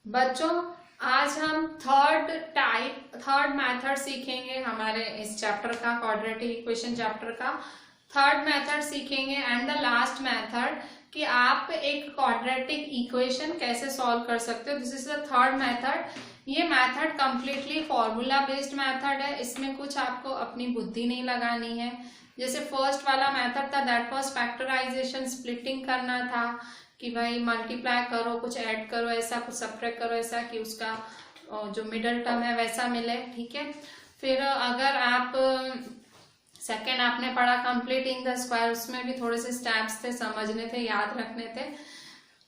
बच्चों आज हम थर्ड मेथड सीखेंगे हमारे इस चैप्टर का, क्वाड्रेटिक इक्वेशन चैप्टर का थर्ड मेथड सीखेंगे एंड द लास्ट मेथड कि आप एक क्वाड्रेटिक इक्वेशन कैसे सॉल्व कर सकते हो। This is the third method. ये method completely formula based method है, इसमें कुछ आपको अपनी बुद्धि नहीं लगानी है। जैसे फर्स्ट वाला मेथड था दैट वाज फैक्टराइजेशन, स्प्लिटिंग करना था कि भाई मल्टीप्लाई करो, कुछ ऐड करो ऐसा, कुछ सब्ट्रैक्ट करो ऐसा कि उसका जो मिडल टर्म है वैसा मिले। ठीक है, फिर अगर आप सेकेंड आपने पढ़ा कंप्लीटिंग द स्क्वायर, उसमें भी थोड़े से स्टेप्स थे, समझने थे, याद रखने थे।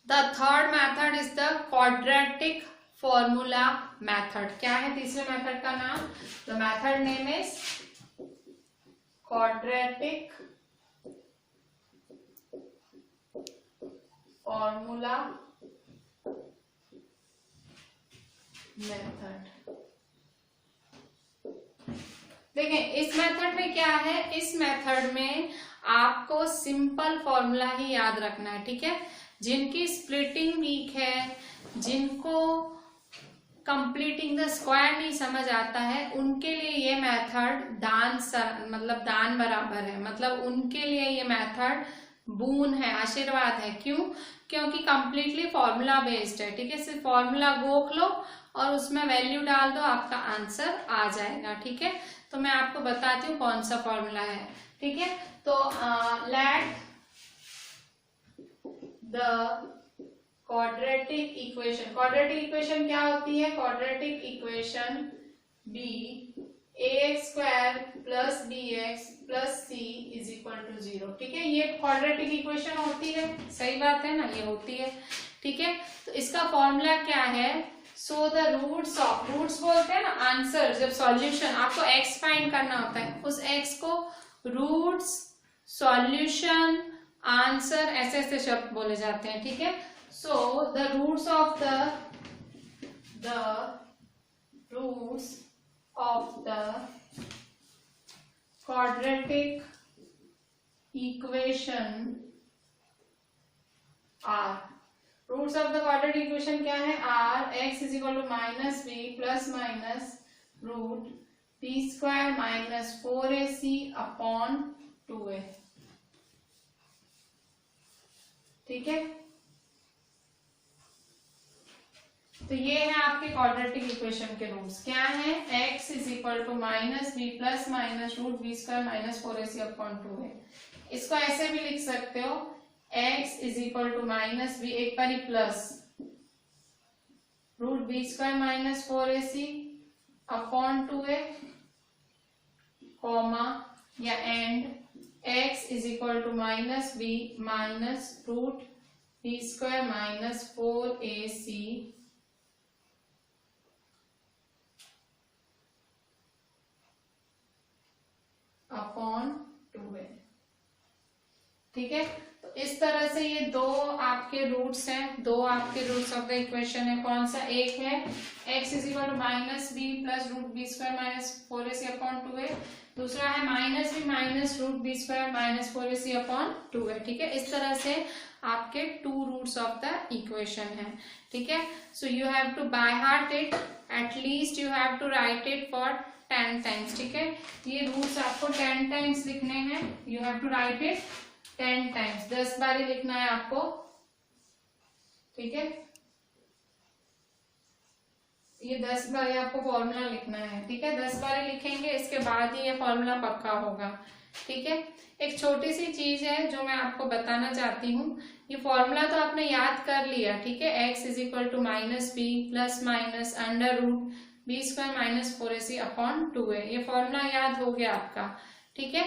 The third method is the quadratic formula method. क्या है तीसरे मेथड का नाम? The method name is quadratic formula method. देखें इस मेथड में क्या है, इस मेथड में आपको सिंपल फॉर्मूला ही याद रखना है। ठीक है, जिनकी स्प्लिटिंग वीक है, जिनको कंप्लीटिंग द स्क्वायर नहीं समझ आता है, उनके लिए ये मेथड दान बराबर है, मतलब उनके लिए ये मेथड बून है, आशीर्वाद है। क्यों? क्योंकि कंप्लीटली फॉर्मूला बेस्ड है। ठीक है, सिर्फ फॉर्मूला गोख लो और उसमें वैल्यू डाल दो, आपका आंसर आ जाएगा। ठीक है, तो मैं आपको बताती हूँ कौन सा फॉर्मूला है। ठीक है, तो लेट द क्वाड्रेटिक इक्वेशन क्या होती है? Quadratic equation be ax square plus bx plus c is equal to 0। ठीक है, ये क्वाड्रेटिक इक्वेशन होती है, सही बात है ना, ये होती है। ठीक है, तो इसका फॉर्मूला क्या है? सो द रूट्स बोलते हैं ना आंसर, जब सॉल्यूशन आपको x फाइंड करना होता है, उस x को रूट्स, सॉल्यूशन, आंसर ऐसे ऐसे शब्द बोले जाते हैं। ठीक है, so the roots of the quadratic equation are, roots of the quadratic equation क्या है? Are x is equal to minus B plus minus root B square minus 4ac upon 2a। ठीक है, तो ये है आपके क्वाड्रेटिक इक्वेशन के roots. क्या है? x is equal to minus B plus minus root B square minus 4ac upon 2a। इसको ऐसे भी लिख सकते हो, x is equal to minus B, एक बारी plus root B square minus 4ac upon 2a, comma या and x is equal to minus B minus root B square minus 4ac upon 2a। ठीक है, तो इस तरह से ये दो आपके रूट्स हैं, दो आपके रूट्स ऑफ द इक्वेशन है। कौन सा? एक है x is equal to minus B plus root B square minus 4ac upon 2a, दूसरा है minus B minus root B square minus 4ac upon 2a। ठीक है, इस तरह से आपके two roots of the equation है। ठीक है, so you have to by heart it, at least you have to write it for 10 times. ठीक है, ये रूट्स आपको 10 टाइम्स लिखने हैं, you have to write it 10 times, 10 बार लिखना है आपको। ठीक है, ये 10 बार आपको फॉर्मूला लिखना है। ठीक है, 10 बार लिखेंगे, इसके बाद ही ये फॉर्मूला पक्का होगा। ठीक है, एक छोटी सी चीज है जो मैं आपको बताना चाहती हूँ। ये फॉर्मूला तो आपने याद कर लिया। ठीक है, x is equal to minus B plus minus under root B square minus 4ac upon 2a, ये फॉर्मूला याद हो गया आपका। ठीक है,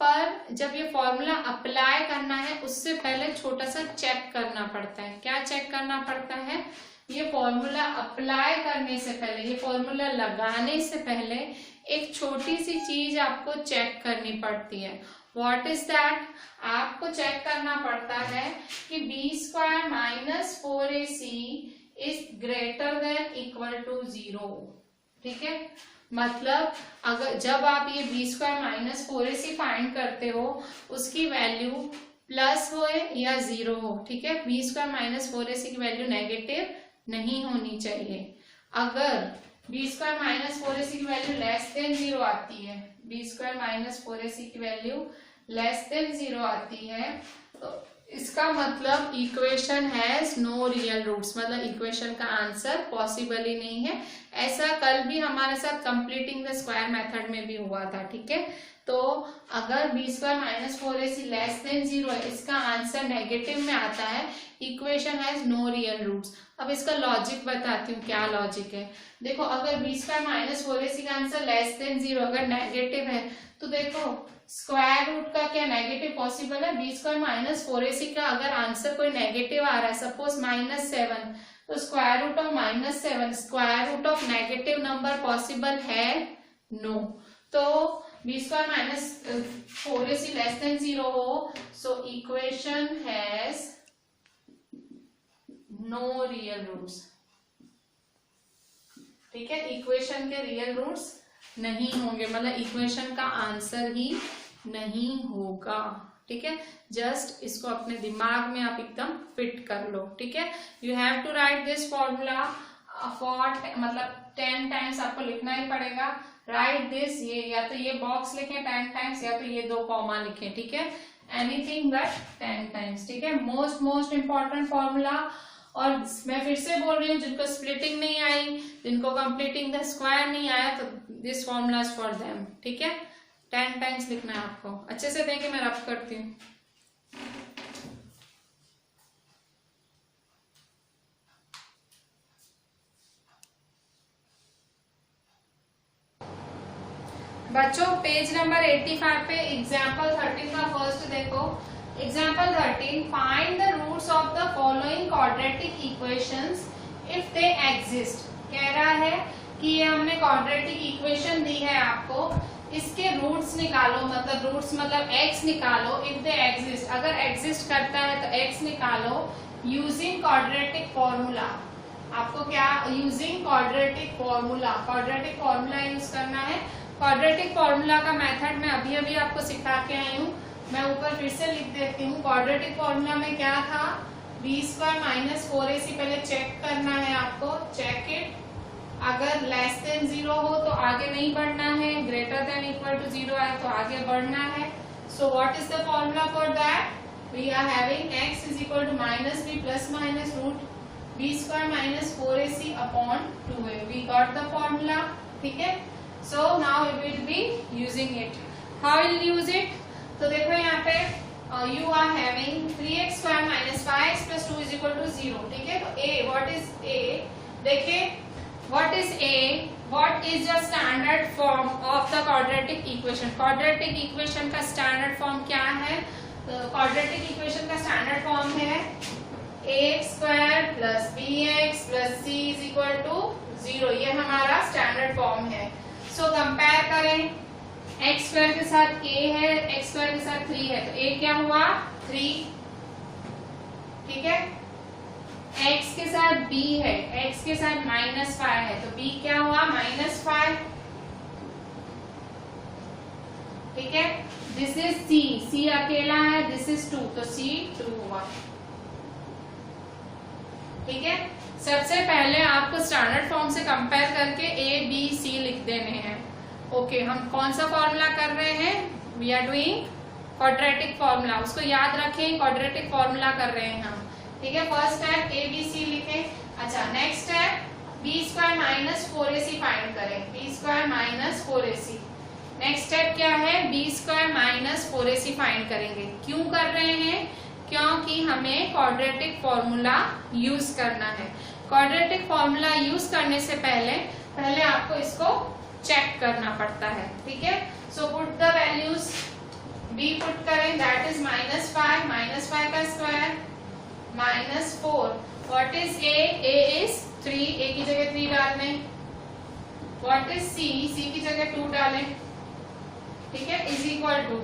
पर जब ये फॉर्मूला अप्लाई करना है उससे पहले छोटा सा चेक करना पड़ता है। क्या चेक करना पड़ता है? ये फॉर्मूला अप्लाई करने से पहले, ये फॉर्मूला लगाने से पहले एक छोटी सी चीज आपको चेक करनी पड़ती है। What is that? आपको चेक करना पड़ता है कि b square minus 4ac is greater than equal to 0। ठीक है, मतलब अगर जब आप ये B square minus 4ac find करते हो, उसकी वैल्यू प्लस हो या 0 हो। ठीक है, बी स्क्वायर माइनस 4ac की वैल्यू नेगेटिव नहीं होनी चाहिए। अगर बी स्क्वायर माइनस 4ac की वैल्यू लेस देन 0 आती है, बी स्क्वायर माइनस 4ac की वैल्यू लेस देन 0 आती है, तो इसका मतलब equation has no real roots, मतलब इक्वेशन का आंसर पॉसिबल ही नहीं है। ऐसा कल भी हमारे साथ कंप्लीटिंग द स्क्वायर मेथड में भी हुआ था, ठीक है। तो अगर b square minus 4ac less than 0 है, इसका आंसर नेगेटिव में आता है, equation has no real roots. अब इसका लॉजिक बताती हूँ, क्या लॉजिक है। देखो, अगर बी स्क्वायर माइनस 4ac का आंसर लेस देन 0 अगर नेगेटिव है, तो देखो स्क्वायर रूट का क्या नेगेटिव पॉसिबल है। बी स्क्वायर माइनस 4ac का अगर आंसर कोई नेगेटिव आ रहा है, सपोज -7, तो square root of -7 square root of negative number possible है? नो। तो b square minus 4ac less than 0 हो, so equation has no real roots, ठीक है। इक्वेशन के रियल रूट्स नहीं होंगे, मतलब इक्वेशन का आंसर ही नहीं होगा, ठीक है। जस्ट इसको अपने दिमाग में आप एकदम फिट कर लो, ठीक है। You have to write this formula for, मतलब 10 टाइम्स आपको लिखना ही पड़ेगा। राइट दिस, ये या तो ये बॉक्स लिखें 10 टाइम्स, या तो ये 2 कॉमा लिखें, ठीक है। एनीथिंग बट 10 टाइम्स, ठीक है। Most important formula. और मैं फिर से बोल रही हूँ, जिनको स्प्लिटिंग नहीं आई, जिनको कंप्लीटिंग द स्क्वायर नहीं आया, तो this formula is for them, ठीक है। 10 टाइम्स लिखना है आपको। अच्छे से देखिए, मैं रब करती हूँ। बच्चों, पेज नंबर 85 पे एग्जाम्पल 13 का फर्स्ट देखो। Example 13, find the roots of the following quadratic equations if they exist. कह रहा है कि ये हमने क्वाड्रेटिक इक्वेशन दी है आपको, इसके रूट्स निकालो, मतलब रूट्स मतलब x निकालो। इफ दे एग्जिस्ट, अगर एग्जिस्ट करता है तो x निकालो यूजिंग क्वाड्रेटिक फॉर्मूला। आपको क्या using quadratic formula, quadratic formula use करना है। क्वाड्रेटिक फॉर्मूला का मेथड मैं अभी अभी आपको सिखा के आई हूँ, मैं ऊपर फिर से लिख देती हूँ। क्वाड्रेटिक फॉर्मूला में क्या था, बी स्क्वायर माइनस 4ac पहले चेक करना है आपको, चेक इट। अगर लेस देन 0 हो तो आगे नहीं बढ़ना है, ग्रेटर देन इक्वल टू 0 आए तो आगे बढ़ना है। So what is the formula for that, we are having x is equal to -b plus minus root b square minus 4ac upon 2a। We got the formula, ठीक है। So now we will be using it. How will use it, तो देखो यहाँ पे you are having 3x square minus 5x plus 2 is equal to 0, ठीक है। तो a, what is a, देखिए what is a, what is the standard form of the quadratic equation। quadratic equation का standard form क्या है, quadratic equation का standard form है ax square plus bx plus c is equal to 0, ये हमारा standard form है। so compare करें, x square के साथ a है, x square के साथ 3 है, तो a क्या हुआ 3, ठीक है। x के साथ b है, x के साथ -5 है, तो b क्या हुआ -5, ठीक है। दिस इज c, c अकेला है, दिस इज 2, तो c 2 हुआ, ठीक है। सबसे पहले आपको स्टैंडर्ड फॉर्म से कंपेयर करके a b c लिख देने हैं। ओके, हम कौन सा फॉर्मूला कर रहे हैं, we are doing quadratic formula, उसको याद रखें, क्वाड्रेटिक फॉर्मूला कर रहे हैं हम, ठीक है। First step A B C लिखें। अच्छा, next step B square minus 4ac find करें, B square minus 4ac। Next step क्या है, B square minus 4ac find करेंगे। क्यों कर रहे हैं, क्योंकि हमें क्वाड्रेटिक फॉर्मूला यूज करना है। क्वाड्रेटिक फॉर्मूला यूज करने से पहले आपको इसको चेक करना पड़ता है, ठीक है। So put the values, B put करें, दैट इज -5 का square -4। What is a, a is 3, a की जगह 3 डाल दें। व्हाट इज c, c की जगह 2 डालें, ठीक है, इज इक्वल टू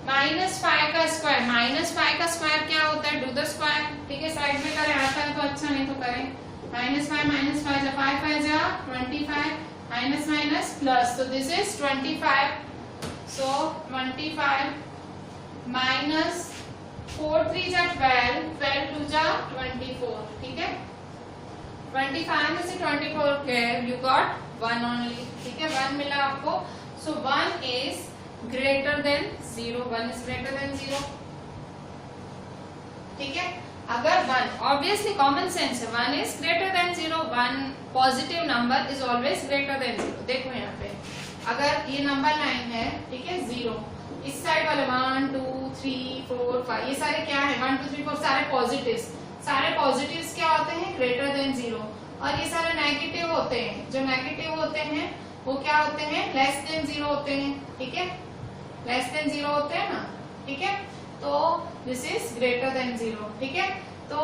-5 का स्क्वायर। -5 का स्क्वायर क्या होता है, डू द स्क्वायर, ठीक है। साइड में करें, आता है तो अच्छा, नहीं तो करें -5 जा 5 जा 25, माइनस माइनस प्लस, तो दिस इज 25। सो 25 माइनस 4 3 जा 12, 12 2 जा 24, ठीक है। 25 में से 24 गए, you got 1 only, ठीक है, 1 मिला आपको. So 1 is greater than 0, 1 is greater than 0, ठीक है. अगर 1, ऑब्वियसली कॉमन सेंस है, 1 is greater than 0, 1 positive number is always greater than 0. देखो यहाँ पे अगर ये नंबर लाइन है, ठीक है, 0, इस साइड वाले 1 2 3 4 5 ये सारे क्या है, 1 2 3 4 सारे पॉजिटिव्स. सारे पॉजिटिव्स क्या होते हैं, ग्रेटर देन 0. और ये सारे नेगेटिव होते हैं, जो नेगेटिव होते हैं वो क्या होते हैं, लेस देन 0 होते हैं, ठीक है, लेस देन 0 होते हैं ना, ठीक है. तो दिस इज ग्रेटर देन 0, ठीक है. तो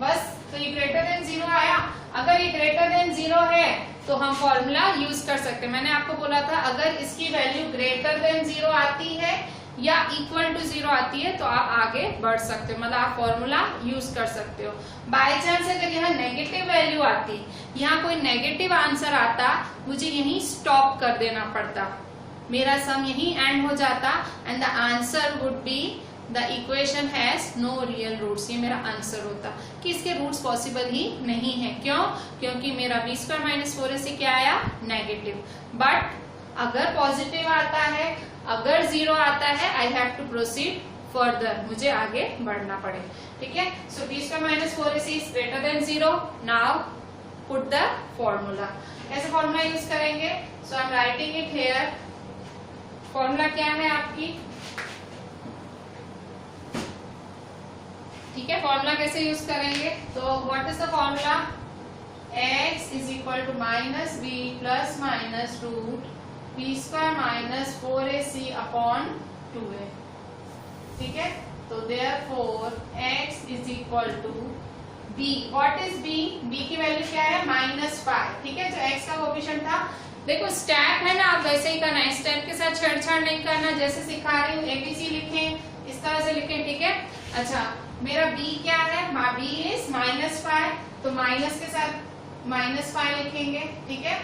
बस, तो ये ग्रेटर देन 0 आया. अगर ये ग्रेटर देन 0 है तो हम फॉर्मूला यूज कर सकते हैं. मैंने आपको बोला था अगर इसकी वैल्यू ग्रेटर देन 0 आती है या इक्वल टू 0 आती है तो आप आगे बढ़ सकते हो, मतलब आप फॉर्मूला यूज कर सकते हो. बाय चांस अगर यहाँ नेगेटिव वैल्यू आती, यहाँ कोई नेगेटिव आंसर आता, मुझे यहीं स्टॉप कर देना पड़ता, मेरा सम यहीं एंड हो जाता and the answer would be the equation has no real roots. ये मेरा आंसर होता कि इसके रूट्स पॉसिबल ही नहीं है. क्यों? क्योंकि मेरा b² - 4ac क्या आया, नेगेटिव. बट अगर पॉजिटिव आता है, अगर 0 आता है, I have to proceed further, मुझे आगे बढ़ना पड़े, ठीक है. So b² - 4ac is greater than 0. Now put the formula. कैसे फॉर्मूला यूज करेंगे? So I am writing it here. Formula क्या है आपकी, ठीक है. फॉर्मूला कैसे यूज करेंगे? तो what is the formula, x is equal to minus B plus minus root b² - 4ac upon 2a, ठीक है. तो therefore x is equal to b. What is b? b की वैल्यू क्या है, -5, ठीक है. जो x का कोएफिशिएंट था, देखो स्टेप है ना, आप वैसे ही करना है, स्टेप के साथ छेड़छाड़ नहीं करना. जैसे सिखा रही हूँ ABC लिखें, इस तरह से लिखें, ठीक है. अच्छा, मेरा b क्या है, b इज -5, तो माइनस के साथ -5 लिखेंगे, ठीक है,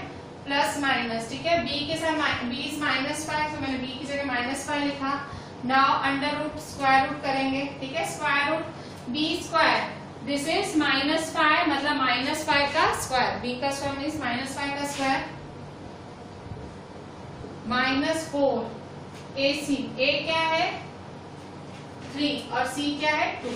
प्लस माइनस, ठीक है. b के साथ b इज -5, तो मैंने b की जगह -5 लिखा. Now under root square root करेंगे, ठीक है. Square root b², this is -5, मतलब -5 का स्क्वायर, b का स्क्वायर मीन्स -5 का स्क्वायर, -4 ac. a क्या है, 3 और c क्या है, 2.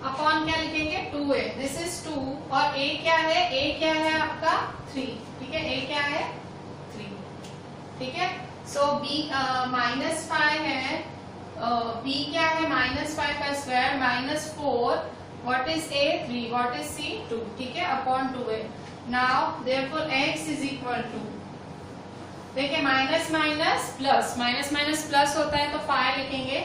अपॉन क्या लिखेंगे, 2a. दिस इज 2 और a क्या है, a क्या है आपका 3, ठीक है. a क्या है 3, ठीक है. सो b -5 है, b क्या है -5 का square, -4, what is a, 3, what is c, 2, ठीक है, upon 2a. Now therefore x is equal to, देखिए minus minus plus, minus minus plus होता है तो 5 लिखेंगे,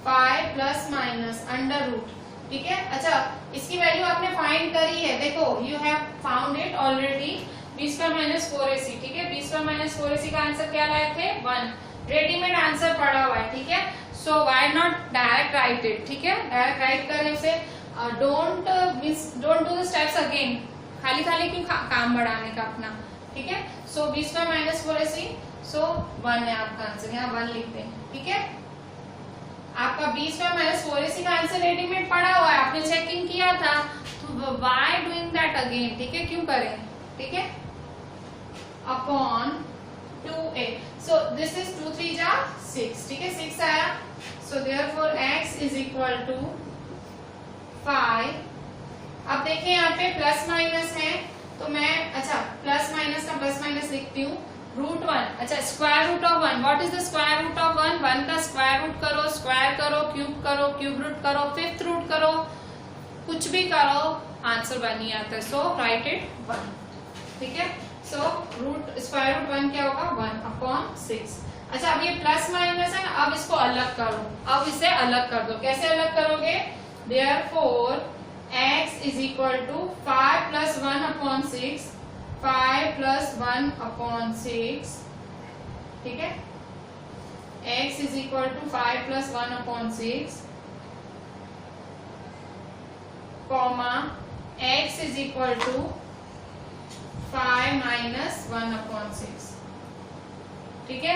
5 प्लस माइनस अंडर रूट, ठीक है. अच्छा, इसकी वैल्यू आपने फाइंड करी है, देखो you have found it already, b² - 4ac, ठीक है. b² - 4ac का आंसर क्या लाए थे, 1. रेडीमेड आंसर पड़ा हुआ है, ठीक है. So why not direct right it, ठीक है. डायरेक्ट राइट करें उसे, don't do the steps again, खाली खाली क्यों काम बढ़ाने का अपना, ठीक है. सो b² - 4ac, सो 1 है आपका आंसर, यहाँ 1 लिखते हैं, ठीक है. आपका b² - 4ac का आंसर रेडीमेड पड़ा हुआ है, आपने चेकिंग किया था, तो व्हाई डूइंग दैट अगेन, ठीक है, क्यों करें, ठीक है. Upon 2a, so this is 2 3 जा 6, ठीक है, 6 आया. So therefore x is equal to 5. अब देखिए यहाँ पे प्लस माइनस है, तो मैं, अच्छा, प्लस माइनस का प्लस माइनस लिखती हूँ. √1, अच्छा, square root of 1, what is the square root of 1? 1 का स्क्वायर रूट करो, स्क्वायर करो, क्यूब रूट करो, फिफ्थ रूट करो, कुछ भी करो, आंसर 1 ही आता है. सो राइट इट 1, ठीक है. सो स्क्वायर रूट 1 क्या होगा, 1 अपॉन 6. अच्छा, अब ये प्लस माइनस है ना, अब इसको अलग करो, अब इसे अलग कर दो. कैसे अलग करोगे, therefore x is equal to 5 plus 1 upon 6, 5 plus 1 upon 6, ठीक है. x is equal to 5 plus 1 upon 6, comma x is equal to 5 minus 1/6, ठीक है।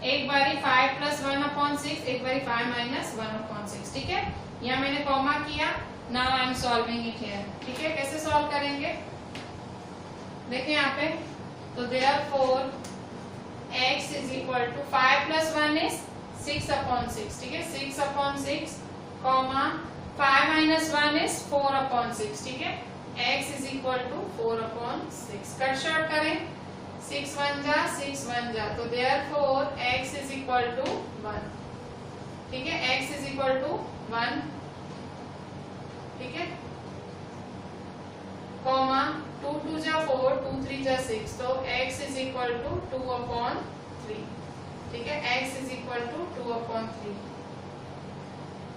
एक बारी 5 प्लस 1/6, एक बारी 5 माइनस 1/6, ठीक है। यहाँ मैंने कॉमा किया, now I am solving it here, ठीक है। कैसे सॉल्व करेंगे देखिए यहाँ पे, तो therefore x is equal to 5 plus 1 is 6/6, ठीक है। 6/6 कॉमा 5 माइनस 1 इज 4/6, ठीक है। x is equal to 4/6, cut short करें, 6 1 जा 6 1 जा, तो therefore x is equal to 1, ठीक है। x इज इक्वल टू 1, ठीक है, कॉमा 2 2 जा 4, 2 3 जा 6, तो x इज इक्वल टू 2/3, ठीक है। x इज इक्वल टू 2/3,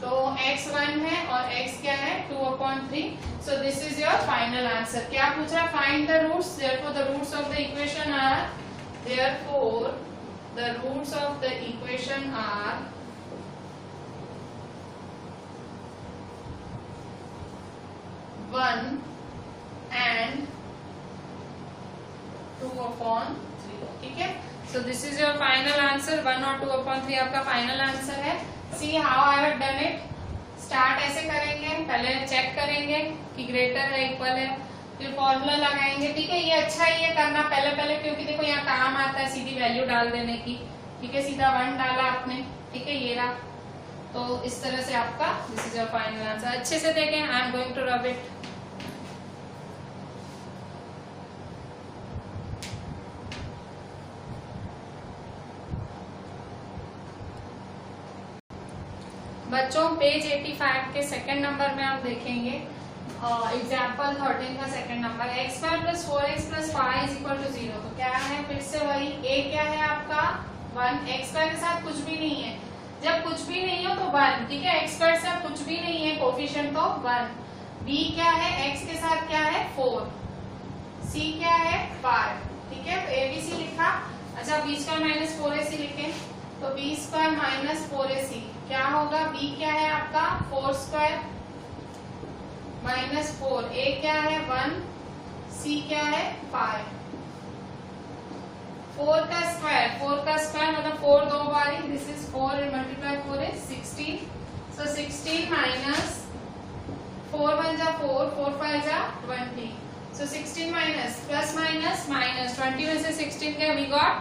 तो x 1 है और x क्या है 2/3, so this is your final answer. क्या पूछ रहा है, find the roots, therefore the roots of the equation are, therefore the roots of the equation are 1 and 2/3, ठीक है। So this is your final answer, 1 और 2/3 आपका फाइनल आंसर है। See how I have done it, start ऐसे करेंगे, पहले check करेंगे कि ग्रेटर है इक्वल है, फिर फॉर्मूला लगाएंगे, ठीक है। ये अच्छा ही है करना पहले पहले, क्योंकि देखो यहाँ काम आता है सीधी वैल्यू डाल देने की, ठीक है। सीधा 1 डाला आपने, ठीक है, ये रहा, तो इस तरह से आपका this is your final answer. अच्छे से देखें, I am going to rub it. बच्चों पेज 85 के सेकंड नंबर में आप देखेंगे एग्जाम्पल 13 का सेकंड नंबर, x² + 4x + 5 = 0। तो क्या है, फिर से वही, a क्या है आपका 1, x² के साथ कुछ भी नहीं है, जब कुछ भी नहीं हो तो 1, ठीक है। x² से कुछ भी नहीं है कोफिशिएंट, तो 1। b क्या है, x के साथ क्या है 4, c क्या है 5, ठीक है। तो abc लिखा। अच्छा b² - 4ac लिखें, तो b² - 4ac क्या होगा, b क्या है आपका 4² - 4, a क्या है 1, c क्या है 5, 4 का स्क्वायर मतलब 4 दो बारी, this is 4 × 4 is 16, so 16 minus 4 1 जा 4, 4 5 जा 20, so 16 minus plus minus minus 20 में से 16 गया, we got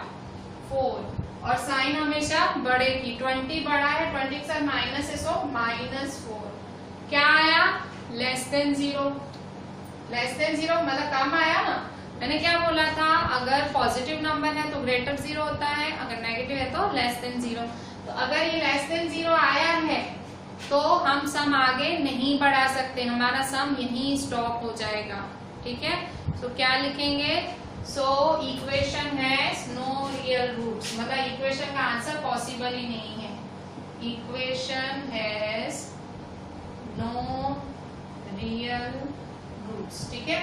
4, और साइन हमेशा बड़े की, 20 बड़ा है, 20 के साथ माइनस है, सो -4। क्या आया, <0, मतलब कम आया ना। मैंने क्या बोला था, अगर पॉजिटिव नंबर है तो ग्रेटर 0 होता है, अगर नेगेटिव है तो <0। तो अगर ये <0 आया है तो हम सम आगे नहीं बढ़ा सकते, हमारा सम यहीं स्टॉप हो जाएगा, ठीक है। तो क्या लिखेंगे, so equation has no real roots, मतलब इक्वेशन का आंसर पॉसिबल ही नहीं है। Equation has no real roots, ठीक है।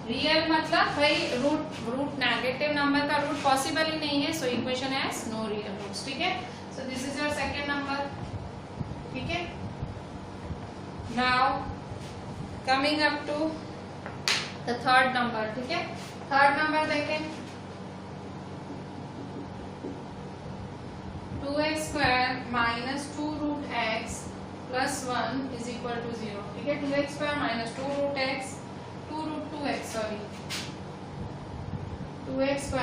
रियल मतलब भाई रूट नेगेटिव नंबर का रूट पॉसिबल ही नहीं है, so equation has no real roots, ठीक है। So this is your second number, ठीक है। Now coming up to the third number, ठीक है। थर्ड नंबर देखें, 2x² - 2√x + 1 = 0, ठीक है। 2x² - 2√x 2√2x, sorry 2x²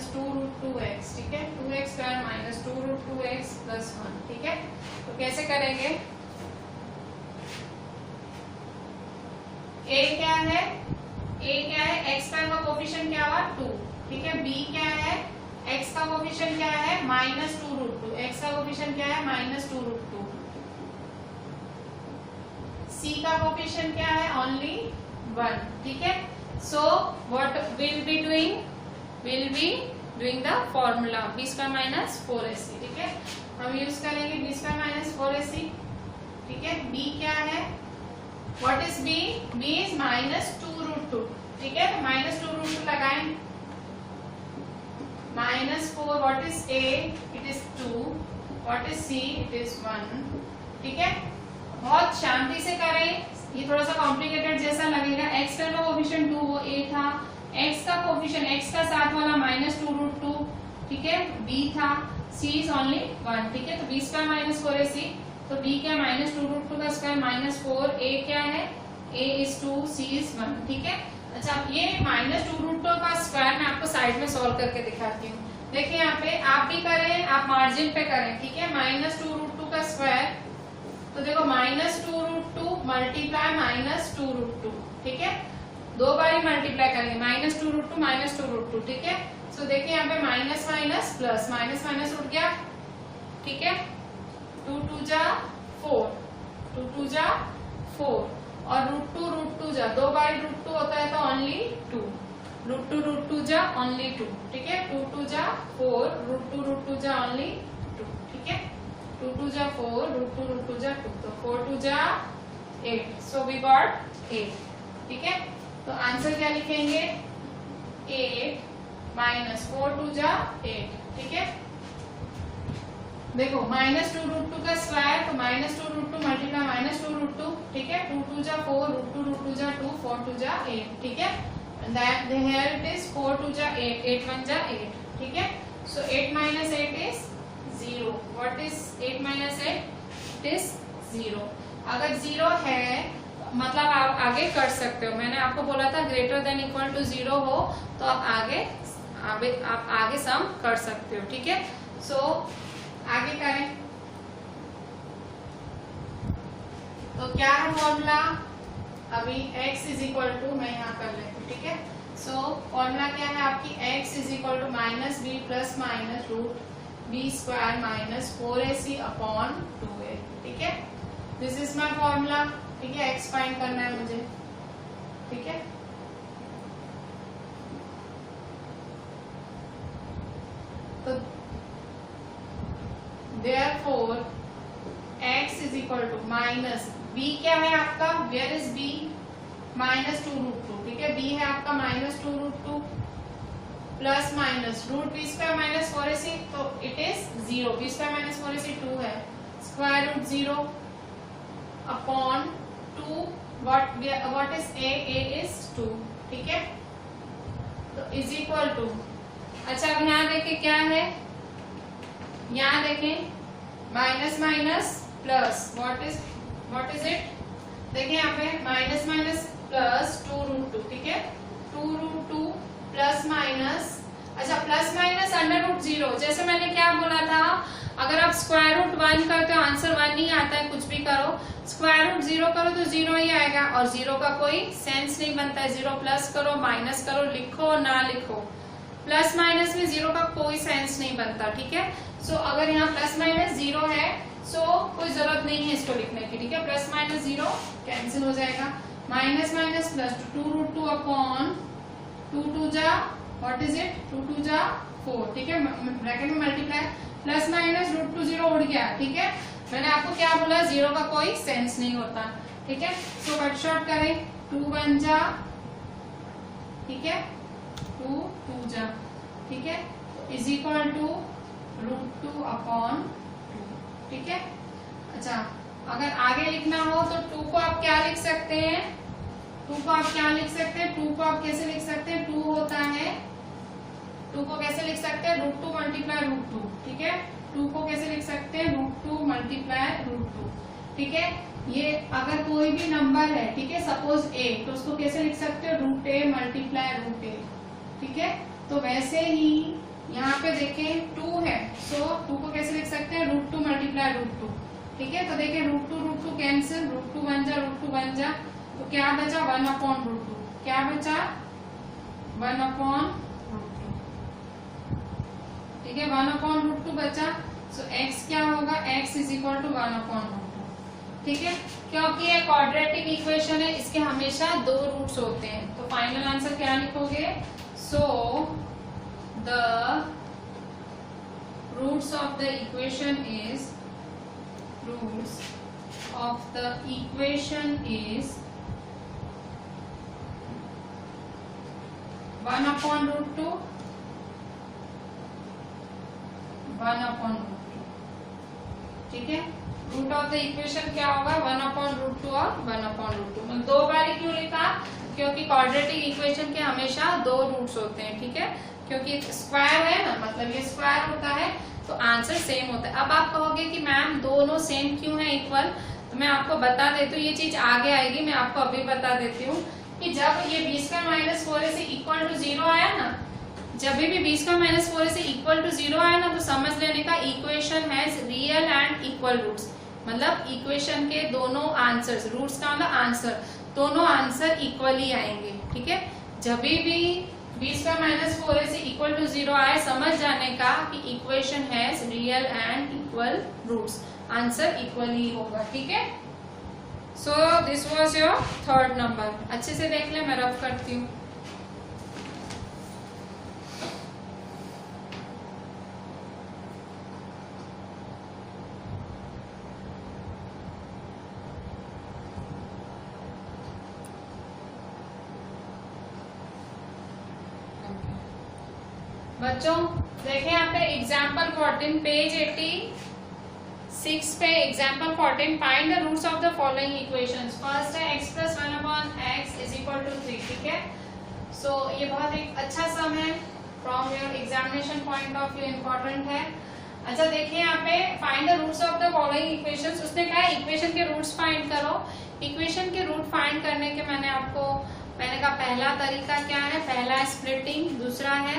- 2√2x, ठीक है। 2x² - 2√2x + 1, ठीक है। तो कैसे करेंगे, a क्या है, x² का कोफिशिएंट क्या हुआ 2, ठीक है। b क्या है, x का कोफिशिएंट क्या है -2√2, x का कोफिशिएंट क्या है -2√2, c का कोफिशिएंट क्या है ओनली 1, ठीक है। So what will be doing the formula b² - 4ac, ठीक है। हम यूज करेंगे b² - 4ac, ठीक है। b क्या है, what is b, b is -2√2, ठीक है। तो -2√2 लगाएं, -4, what is a, it is 2, what is c, it is 1, ठीक है। बहुत शांति से करें, ये थोड़ा सा कॉम्प्लिकेटेड जैसा लगेगा। x का कोफिशिएंट 2 वो a था, x का कोफिशिएंट, x का साथ वाला -2√2, ठीक है, b था, c इज ओनली 1, ठीक है, तो b स्क्वायर माइनस 4ac, तो b क्या -2√2 का स्क्वायर -4, a क्या है, a इज 2, c इज 1, ठीक है। अच्छा, ये -2√2 का स्क्वायर मैं आपको साइड में सॉल्व करके दिखाती हूँ। देखिए यहाँ पे आप भी करें, आप मार्जिन पे करें, ठीक है, -2√2 का स्क्वायर, तो देखो -2√2 मल्टीप्लाई -2√2, ठीक है, दो बार ही मल्टीप्लाई करेंगे, -2√2, ठीक है। सो देखिए यहाँ पे minus minus plus, minus minus उठ गया, ठीक है, 2 2 जा 4, 2 2 जा 4, और √2 जा, दो बार √2 होता है तो ओनली 2, √2 जा ओनली 2, ठीक है, 2 2 जा 4, √2 जा ओनली 2, ठीक है, 2 2 जा 4, √2 जा 2, तो 4 2 जा 8, सो वी गॉट 8, ठीक है। तो आंसर क्या लिखेंगे, 8 माइनस 4 2 जा 8, ठीक है। देखो -2√2 का स्क्वायर, तो -2√2 मल्टीप्लाई -2√2, ठीक है, 2 2 जा 4, √2 जा 2, 4 2 जा 8, ठीक है, and that here it is 4 2 जा 8, 8 1 जा 8, ठीक है। So 8 minus 8 is 0. What is 8 minus 8? It is 0. अगर 0 है मतलब आप आगे कर सकते हो, मैंने आपको बोला था ग्रेटर देन इक्वल टू 0 हो तो आप आगे सम कर सकते हो, ठीक है। सो आगे करें, तो क्या है फॉर्मूला, अभी x इज इक्वल टू, मैं यहाँ कर लेती हूँ, ठीक है। सो फॉर्मूला क्या है आपकी, x is equal to -b plus minus √b square minus 4ac upon 2a, ठीक है। दिस इज माई फॉर्मूला, ठीक है, x फाइंड करना है मुझे, ठीक है। तो therefore x is equal to minus b क्या है आपका, वेयर इज b, -2√2, ठीक है, b है आपका -2√2 plus minus √b square minus 4ac, तो it is 0, b square minus 4ac 2 है, square root 0 upon 2, what is a is 2, ठीक है, तो इज इक्वल टू, अच्छा अब यहाँ देखें क्या है, यहाँ देखें minus minus plus, what is it, देखिए यहाँ पे माइनस माइनस प्लस 2√2, ठीक है, 2√2 प्लस माइनस, अच्छा प्लस माइनस √0, जैसे मैंने क्या बोला था, अगर आप स्क्वायर रूट 1 करते हो आंसर 1 नहीं आता है, कुछ भी करो, स्क्वायर रूट 0 करो तो 0 ही आएगा, और 0 का कोई सेंस नहीं बनता है, 0 प्लस करो माइनस करो, लिखो ना लिखो, प्लस माइनस में 0 का कोई सेंस नहीं बनता, ठीक है। सो अगर यहाँ प्लस माइनस 0 है, सो कोई जरूरत नहीं है इसको लिखने की, ठीक है, प्लस माइनस 0 कैंसिल हो जाएगा, माइनस माइनस प्लस 2√2 अपॉन 2 2 जा, व्हाट इज इट, 2 2 जा 4, ठीक है, ब्रैकेट में मल्टीप्लाई, प्लस माइनस √2 0 उड़ गया, ठीक है, मैंने आपको क्या बोला, 0 का कोई सेंस नहीं होता, ठीक है। सो कट शॉर्ट करें, 2 1 जा, ठीक है, 2 2 जा, ठीक है, इज इक्वल टू √2 अपॉन 2, ठीक है। अच्छा अगर आगे लिखना हो तो 2 को आप क्या लिख सकते हैं, 2 को आप क्या लिख सकते हैं, 2 को आप कैसे लिख सकते हैं, 2 होता है, 2 को कैसे लिख सकते हैं, √2 मल्टीप्लाई √2, ठीक है, 2 को कैसे लिख सकते हैं, √2 मल्टीप्लाई √2, ठीक है। ये अगर कोई भी नंबर है, ठीक है, सपोज a, तो उसको कैसे लिख सकते हो, √a मल्टीप्लाई √a, ठीक है। तो वैसे ही यहाँ पे देखें 2 है, सो 2 को कैसे लिख सकते हैं, √2 मल्टीप्लाई √2, ठीक है। तो देखिए √2 कैंसिल, √2 बन जा, √2 बन जा, तो क्या बचा, 1 अपॉन √2, क्या बचा, 1 अपॉन √2, ठीक है, 1 अपॉन √2 बचा। सो x क्या होगा, x is equal to 1 upon √2, ठीक है, क्योंकि ये क्वाड्रेटिक इक्वेशन है, इसके हमेशा 2 रूट्स होते हैं, तो फाइनल आंसर क्या लिखोगे, so the roots of the equation is, roots of the equation is 1 upon √2, 1 upon √2, ठीक है। रूट ऑफ द इक्वेशन क्या होगा, 1 अपॉन √2 और 1 अपॉन √2, मतलब 2 बार क्यों लिखा, क्योंकि क्वाड्रेटिक इक्वेशन के हमेशा 2 रूट्स होते हैं, ठीक है, क्योंकि स्क्वायर है ना, मतलब ये स्क्वायर होता है तो आंसर सेम होता है। अब आप कहोगे कि मैम दोनों सेम क्यों है, इक्वल, तो मैं आपको बता देती हूँ, ये चीज आगे आएगी, मैं आपको अभी बता देती हूँ कि जब ये b² - 4ac इक्वल टू 0 आया ना, जब भी b² - 4ac इक्वल टू 0 आया ना, तो समझ लेने का equation has real and equal roots, मतलब इक्वेशन के दोनों आंसर्स, रूट्स का मतलब आंसर, दोनों आंसर इक्वली आएंगे, ठीक है। जब भी b² - 4ac इक्वल टू 0 आए, समझ जाने का कि equation has real and equal roots, answer equally होगा, ठीक है। So this was your 3rd number. अच्छे से देख ले, मैं रफ करती हूँ। बच्चों देखें यहाँ पे एग्जाम्पल 14 पेज 86 पे example 14, find the roots of the following equations. First है x + 1/x = 3, ठीक है। सो ये बहुत एक अच्छा सम है, from your examination point of view important है। अच्छा देखिए यहाँ पे find the roots of the following equations, उसने कहा इक्वेशन के रूट्स फाइंड करो। इक्वेशन के रूट फाइंड करने के मैंने कहा पहला तरीका क्या है, पहला है स्प्लिटिंग, दूसरा है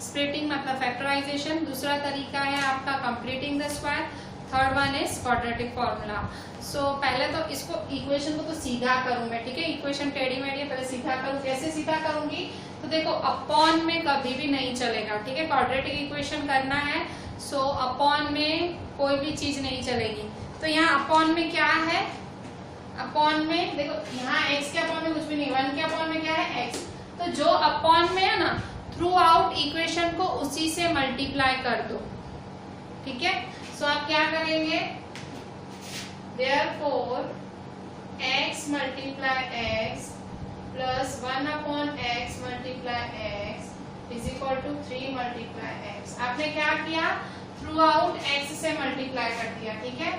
स्प्लिटिंग मतलब फैक्टराइजेशन, दूसरा तरीका है आपका completing the square, third one is quadratic formula. So पहले तो इसको इक्वेशन को तो सीधा करूं मैं, ठीक है, इक्वेशन टेढ़ी मेढ़ी है, पहले सीधा करूं। कैसे सीधा करूंगी, तो देखो अपॉन में कभी भी नहीं चलेगा, ठीक है, क्वाड्रेटिक इक्वेशन करना है, सो अपॉन में कोई भी चीज नहीं चलेगी। तो यहाँ अपॉन में क्या है, अपॉन में देखो यहाँ x के अपॉन में कुछ भी नहीं, 1 के अपॉन में क्या है x, तो जो अपॉन में है ना, थ्रू आउट इक्वेशन को उसी से मल्टीप्लाई कर दो, ठीक है। सो आप क्या करेंगे, therefore x × x plus 1/x × x is equal to 3 × x। आपने क्या किया, थ्रू आउट x से मल्टीप्लाई कर दिया, ठीक है,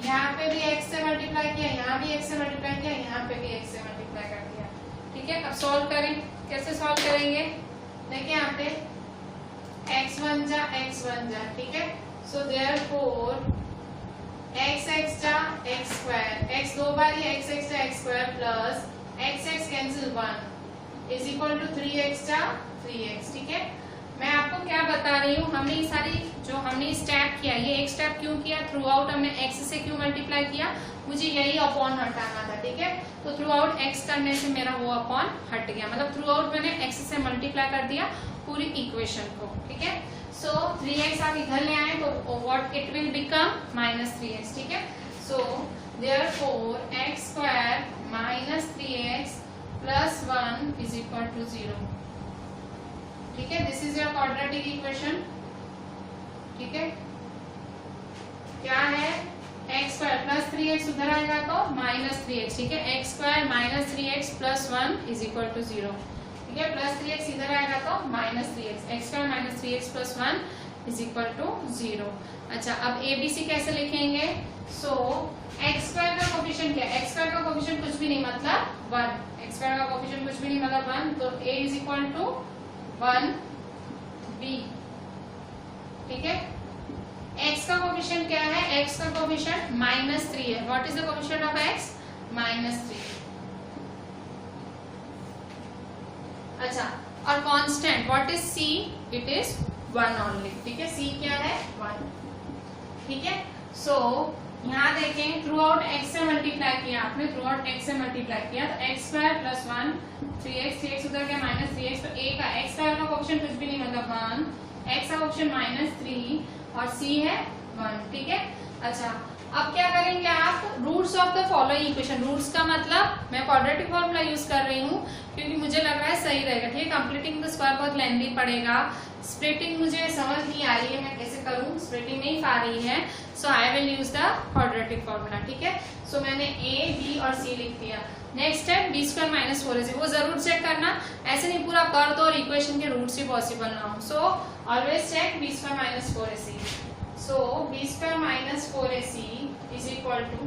यहाँ पे भी x से मल्टीप्लाई किया, यहाँ भी x से मल्टीप्लाई किया, यहाँ पे भी x से मल्टीप्लाई कर दिया, ठीक है। अब सॉल्व करें, कैसे सॉल्व करेंगे, देखिए यहाँ पे x1 जा, ठीक है। सो therefore x जा x², x 2 बार ही x जा x² plus x cancel 1 is equal to 3x जा 3x, ठीक है। मैं आपको क्या बता रही हूँ, हमने ये सारी जो हमने स्टेप किया, ये एक स्टेप क्यों किया, थ्रू आउट हमने x से क्यों मल्टीप्लाई किया, मुझे यही अपॉन हटाना था, ठीक है। तो थ्रू आउट x करने से मेरा वो अपॉन हट गया, मतलब थ्रू आउट मैंने x से मल्टीप्लाई कर दिया पूरी इक्वेशन को, ठीक है। सो 3x आप इधर ले आए तो what it will become -3x, ठीक है। सो therefore x² - 3x + 1 is equal to 0, ठीक है। This is your quadratic equation, ठीक है। क्या है, x² + 3x उधर आएगा तो -3x, ठीक है, x² - 3x + 1 is equal to 0, ठीक है, प्लस 3x इधर आएगा तो -3x, x² - 3x + 1 is equal to 0। अच्छा अब ABC कैसे लिखेंगे, सो x² का कोफिशिएंट क्या है, x² का कोफिशिएंट कुछ भी नहीं मतलब 1, x² का कोफिशिएंट कुछ भी नहीं मतलब 1, तो A is equal to 1b, ठीक है। x का कोफिशिएंट क्या है, x का कोफिशिएंट -3 है, what is the coefficient of x, -3। अच्छा और constant what is c, it is 1 only, ठीक है, c क्या है 1, ठीक है। सो यहाँ देखें थ्रू आउट x से मल्टीप्लाई किया आपने, थ्रू आउट x से मल्टीप्लाई किया तो x² + 1 3x उधर गया -3x, तो a का x² का कोफिशिएंट कुछ भी नहीं मतलब 1, x का कोफिशिएंट -3 और c है 1, ठीक है। अच्छा अब क्या करेंगे आप, roots of the following equation, roots का मतलब मैं क्वाड्रेटिक फॉर्मूला यूज कर रही हूँ क्योंकि मुझे लग रहा है सही रहेगा, ठीक है। कंप्लीटिंग द स्क्वायर बहुत लेंथी पड़ेगा, स्प्लिटिंग मुझे समझ नहीं आ रही है, मैं कैसे करूँ, स्प्लिटिंग नहीं पा रही है, so I will use the quadratic formula, ठीक है। सो मैंने a, b और c लिख दिया। नेक्स्ट है b² - 4ac, वो जरूर चेक करना, ऐसे नहीं पूरा कर दो और इक्वेशन के रूट्स ही पॉसिबल ना हो, so always check b² - 4ac। So b² - 4ac is equal to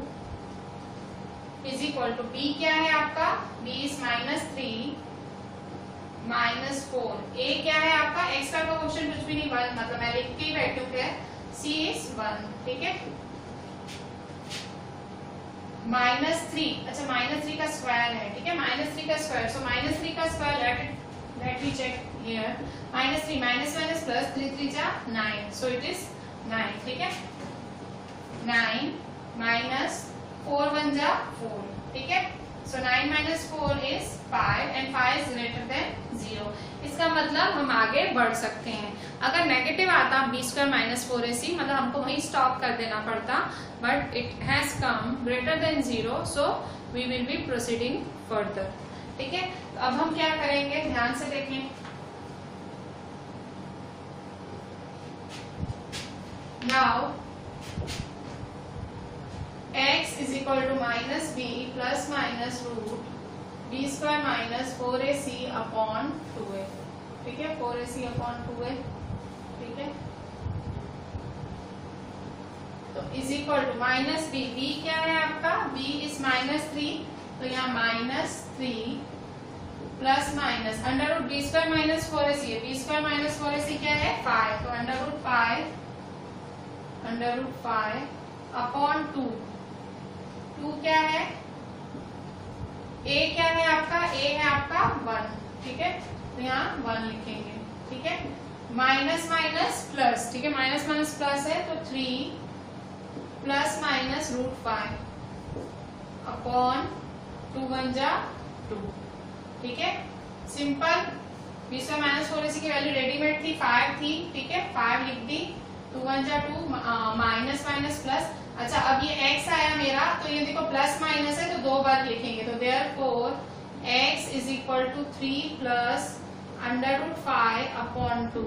is equal to b क्या है आपका, बी इज -3 -4, ए क्या है आपका, एक्स का कोएफिशिएंट कुछ भी नहीं, 1, मतलब मैं लिख के ही बैठू क्या, सी इज 1, ठीक है। -3, अच्छा -3 का स्क्वायर है, ठीक है, -3 का स्क्वायर, सो -3 का square let me check here, -3 minus minus plus 3 3 जा 9, सो इट इज 9, ठीक है, 9 माइनस 4 1 जा 4, ठीक है, सो 9 minus 4 is 5 and 5 is greater than 0। इसका मतलब हम आगे बढ़ सकते हैं। अगर नेगेटिव आता b² माइनस 4ac, मतलब हमको वहीं स्टॉप कर देना पड़ता, but it has come greater than 0, so we will be proceeding further, ठीक है। तो अब हम क्या करेंगे, ध्यान से देखें। Now x is equal to minus b plus minus root b² minus 4ac upon 2a, ठीक है, 4ac upon 2a, ठीक है। तो is equal to minus b, b क्या है आपका, b इज -3, तो यहाँ -3 plus minus under root b² minus 4ac है, b² माइनस 4ac क्या है 5, तो अंडर रूट 5 अपॉन 2, 2 क्या है, a क्या है आपका, a है आपका 1, ठीक है, तो यहाँ 1 लिखेंगे, ठीक है, माइनस माइनस प्लस, ठीक है, माइनस माइनस प्लस है, तो 3 प्लस माइनस रूट 5 अपॉन 2 1 जा 2, ठीक है, सिंपल। b² माइनस 4ac की वैल्यू रेडीमेड थी 5 थी, ठीक है, 5 लिख दी, 2 1 जा 2, माइनस माइनस प्लस। अच्छा, अब ये x आया मेरा, तो ये देखो प्लस माइनस है, तो 2 बार लिखेंगे, तो therefore x is equal to 3 plus under root 5 upon 2,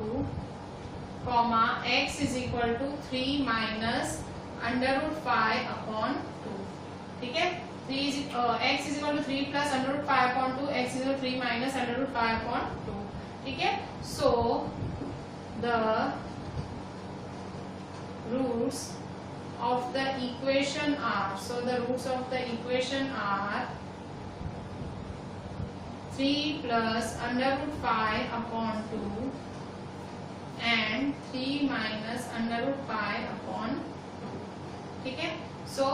comma x is equal to 3 minus under root 5 upon 2, ठीक है, x is equal to 3 plus under root 5 upon 2, x is equal to 3 minus under root 5 upon 2, ठीक है। So the roots of the equation are, so the roots of the equation are 3 plus under root 5 upon 2 and 3 minus under root 5 upon 2, ठीक है। so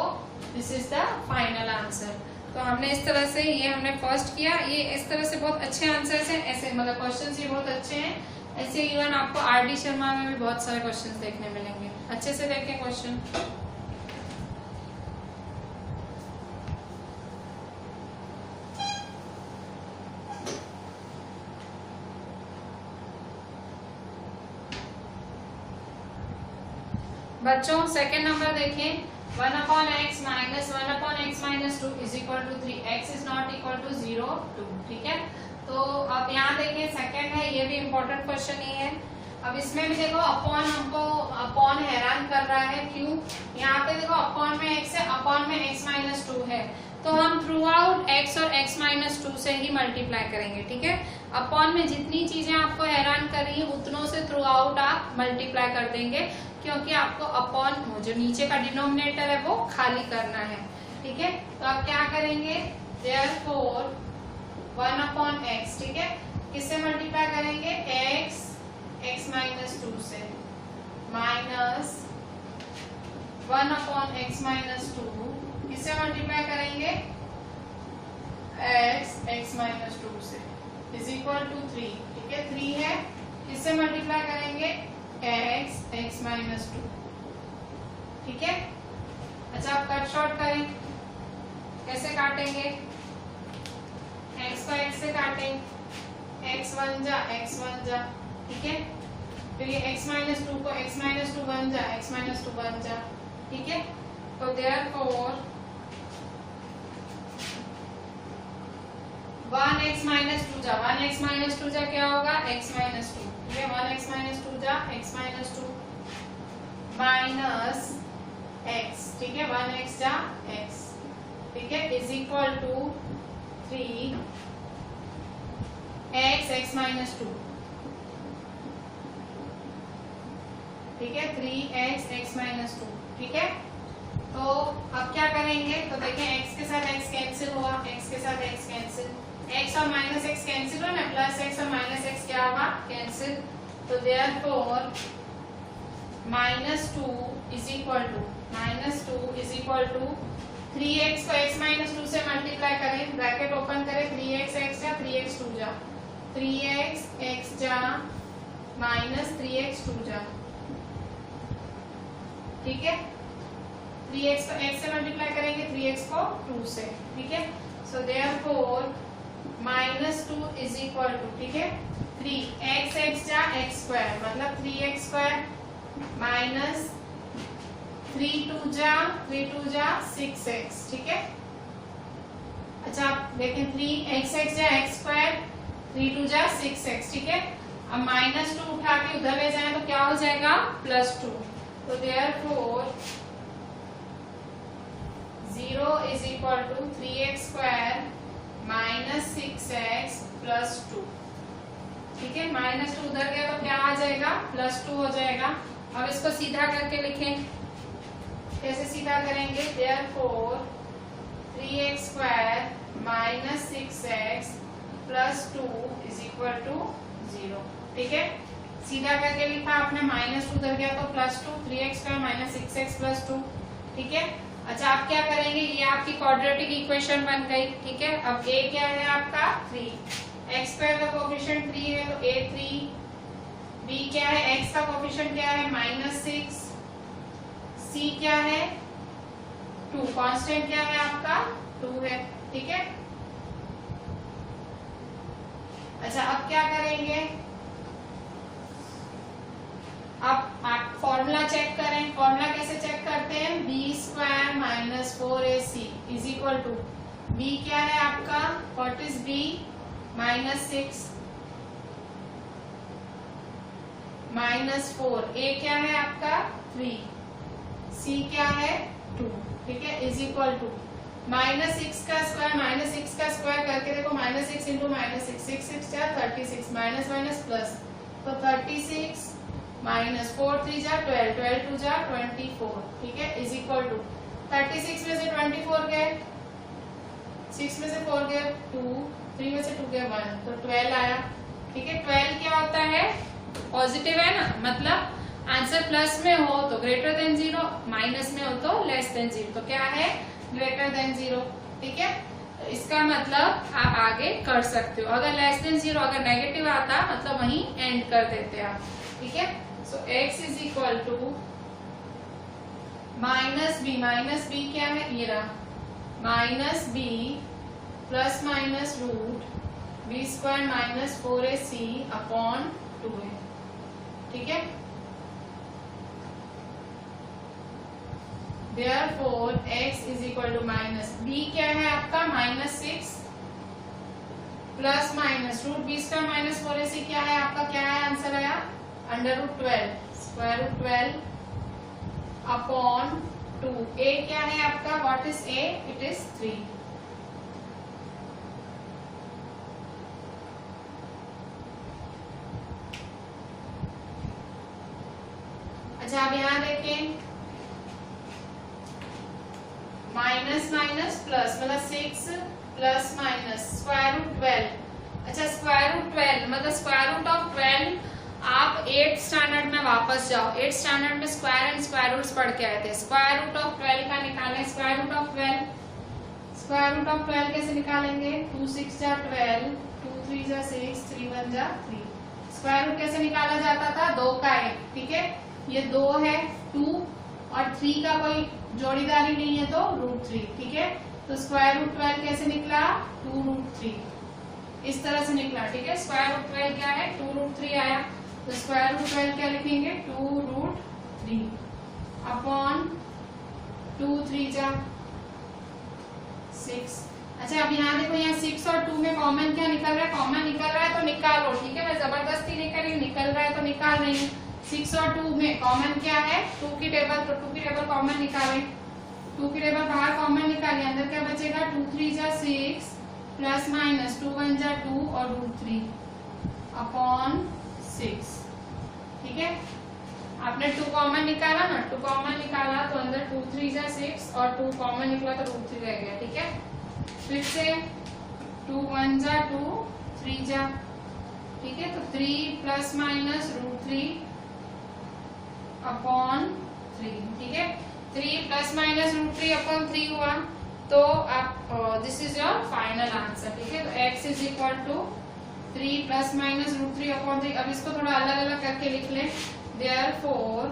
this is the final answer। तो हमने इस तरह से, ये हमने फर्स्ट किया, ये इस तरह से बहुत अच्छे आंसर्स हैं, ऐसे मतलब क्वेश्चंस ये बहुत अच्छे हैं, ऐसे इवन आपको आर.डी. शर्मा में भी बहुत सारे क्वेश्चंस देखने मिलेंगे। अच्छे से देखें क्वेश्चन। बच्चों सेकेंड नंबर देखें, 1/x minus 1/x minus 2 is equal to 3, x is not equal to 0 2, ठीक है। तो अब यहाँ देखिए सेकेंड है, ये भी इम्पोर्टेंट क्वेश्चन ही है। अब इसमें भी देखो अपॉन, हमको अपॉन हैरान कर रहा है, क्यों, यहाँ पे देखो अपॉन में x है, अपॉन में x माइनस 2 है, तो हम थ्रू आउट x और x माइनस 2 से ही मल्टीप्लाई करेंगे, ठीक है। अपॉन में जितनी चीजें आपको हैरान कर रही है उतनों से थ्रू आउट आप मल्टीप्लाई कर देंगे, क्योंकि आपको अपॉन जो नीचे का डिनोमिनेटर है वो खाली करना है, ठीक है। तो आप क्या करेंगे, देयरफॉर 1/x, ठीक है, किससे मल्टीप्लाई करेंगे, x माइनस 2 से, माइनस 1/x माइनस 2 किससे मल्टीप्लाई करेंगे, x माइनस 2 से, इज इक्वल टू 3, ठीक है, 3 है, किससे मल्टीप्लाई करेंगे, x माइनस 2, ठीक है। अच्छा, आप कट शॉर्ट करें, कैसे काटेंगे, x को x से काटें, x 1 जा, ठीक है, फिर ये x माइनस 2 को x माइनस 2 बन जा, x माइनस 2 बन जा, ठीक है। तो देयरफॉर 1x माइनस 2 जा, 1x माइनस 2 जा क्या होगा, x माइनस 2, ठीक है, 1x माइनस 2 जा x माइनस 2 माइनस x, ठीक है, 1x जा x, ठीक है, is equal to 3 x minus 2, ठीक है, 3x x माइनस 2, ठीक है। तो अब क्या करेंगे, तो देखें x के साथ x कैंसिल हुआ, x के साथ x कैंसिल, x और माइनस x कैंसिल हुआ ना, प्लस x और माइनस x क्या हुआ, कैंसिल। तो therefore -2 is equal to 3x को x माइनस 2 से मल्टीप्लाई करें, ब्रैकेट ओपन करें, 3x x जा 3x 2 जा, 3x x जा माइनस 3x 2 जा, ठीक है। 3x को x से मल्टीप्लाई करेंगे, 3x को 2 से, ठीक है। So therefore -2 is equal to, ठीक है, 3x x जा x स्क्वायर, मतलब 3x स्क्वायर माइनस 3 2 जा 6x, ठीक है। अच्छा आप देखें 3x x जा x स्क्वायर, 3 2 जा 6x, ठीक है। अब -2 उठा के उधर ले जाए तो क्या हो जाएगा, +2। तो therefore 0 is equal to 3x square minus 6x plus 2, ठीक है। -2 उधर गया तो क्या आ जाएगा, +2 हो जाएगा। अब इसको सीधा करके लिखें, कैसे सीधा करेंगे, therefore 3x square minus 6x plus 2 is equal to 0, ठीक है। सीधा करके लिखा आपने, -2 उधर गया तो +2, 3x square minus 6x plus 2, ठीक है। अच्छा आप क्या करेंगे, ये आपकी क्वाड्रेटिक इक्वेशन बन गई, ठीक है। अब a क्या है आपका 3, x स्क्वायर का कोएफिशिएंट 3 है तो a 3, b क्या है, x का कोएफिशिएंट क्या है -6, c क्या है 2, कांस्टेंट क्या है आपका 2 है, ठीक है। अच्छा अब क्या करेंगे, अब आप फॉर्मूला चेक करें, फॉर्मूला कैसे चेक करते हैं, b square minus 4ac is equal to, b क्या है आपका, व्हाट इज b, -6 -4, a क्या है आपका 3, c क्या है 2, ठीक है, इज इक्वल टू -6 का स्क्वायर करके देखो, -6 इंटू -6, 6 6 जा 36, माइनस माइनस प्लस, तो 36 माइनस 4 3 जा 12, 12 2 जा 24, ठीक है, इज इक्वल टू 36 में से 24 गए, 6 में से 4 गए 2, 3 में से 2 गए 1, तो 12 आया, ठीक है। 12 क्या होता है, पॉजिटिव है ना, मतलब आंसर प्लस में हो तो ग्रेटर देन 0, माइनस में हो तो लेस देन 0, तो क्या है ग्रेटर देन 0, ठीक है। तो इसका मतलब आप आगे कर सकते हो, अगर लेस देन 0 अगर नेगेटिव आता मतलब वहीं एंड कर देते आप, ठीक है। So x is equal to -b क्या है, ये रहा -b plus minus root b square minus 4ac upon 2 है, ठीक है। Therefore x is equal to -b क्या है आपका -6 plus minus root b square minus 4ac क्या है आपका, क्या है आंसर आया √12 स्क्वायर रूट 12 अपॉन 2, a क्या है आपका, what is a, it is 3, अच्छा अब यहाँ देखें, माइनस माइनस प्लस मतलब 6 प्लस माइनस स्क्वायर रूट 12, अच्छा स्क्वायर रूट 12 मतलब स्क्वायर रूट ऑफ 12, आप 8th स्टैंडर्ड में वापस जाओ, 8th स्टैंडर्ड में स्क्वायर एंड स्क्वायर रूट्स पढ़ के आए थे। स्क्वायर रूट ऑफ 12 का निकालें, स्क्वायर रूट ऑफ 12 कैसे निकालेंगे, 2 6 जा 12, 2 3 जा 6, 3 1 जा 3। स्क्वायर रूट कैसे निकाला जाता था, 2 का 1, ठीक है, ये 2 है 2 और 3 का कोई जोड़ीदारी नहीं है तो √3, ठीक है। तो स्क्वायर रूट 12 कैसे निकला, 2√3, इस तरह से निकला, ठीक है। स्क्वायर रूट 12 क्या है, 2√3 आया, तो स्क्वायर रूट 12 क्या लिखेंगे, 2√3 अपॉन 2 3 जा 6। अच्छा अब यहाँ देखो, यहाँ 6 और 2 में कॉमन क्या निकल रहा है, कॉमन निकल रहा है तो निकालो, ठीक है, मैं जबरदस्ती नहीं करी, निकल रहा है तो निकाल रही हूँ। 6 और 2 में कॉमन क्या है, 2 की टेबल, तो 2 की टेबल कॉमन निकालें, 2 की टेबल बाहर कॉमन निकालें, अंदर क्या बचेगा, 2 3 जा 6 प्लस माइनस 2 1 जा 2 और √3 अपॉन 6, ठीक है। आपने 2 कॉमन निकाला ना, 2 कॉमन निकाला तो अंदर 2 3 जा 6 और 2 कॉमन निकला तो रूट 3 रह गया। ठीक है, फिर से 2 1 जा 2 3 जा। ठीक है, तो 3 प्लस माइनस रूट 3 अपॉन 3। ठीक है, 3 प्लस माइनस रूट 3 अपॉन 3 हुआ, तो आप this is your final answer. ठीक है, तो x is equal to 3 plus minus root 3 upon 3। अब इसको थोड़ा अलग अलग करके लिख लें। Therefore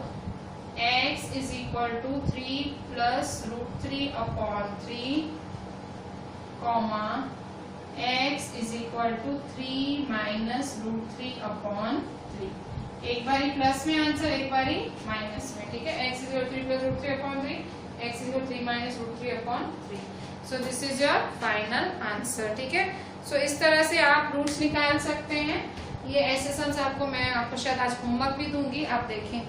x is equal to 3 plus root 3 upon 3, comma x is equal to 3 minus root 3 upon 3। एक बारी प्लस में आंसर, एक बारी माइनस में। ठीक है, x is equal to 3 plus root 3 upon 3, x is equal to 3 minus root 3 upon 3। So this is your final answer। ठीक है, so इस तरह से आप रूट्स निकाल सकते हैं। ये ऐसे सम्स आपको मैं आपको शायद आज होमवर्क भी दूंगी, आप देखें।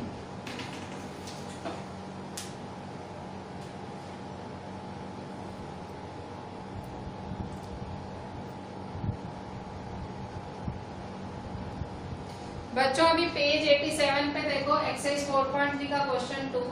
बच्चों अभी पेज 87 पे देखो, एक्सरसाइज 4.3 का question 2,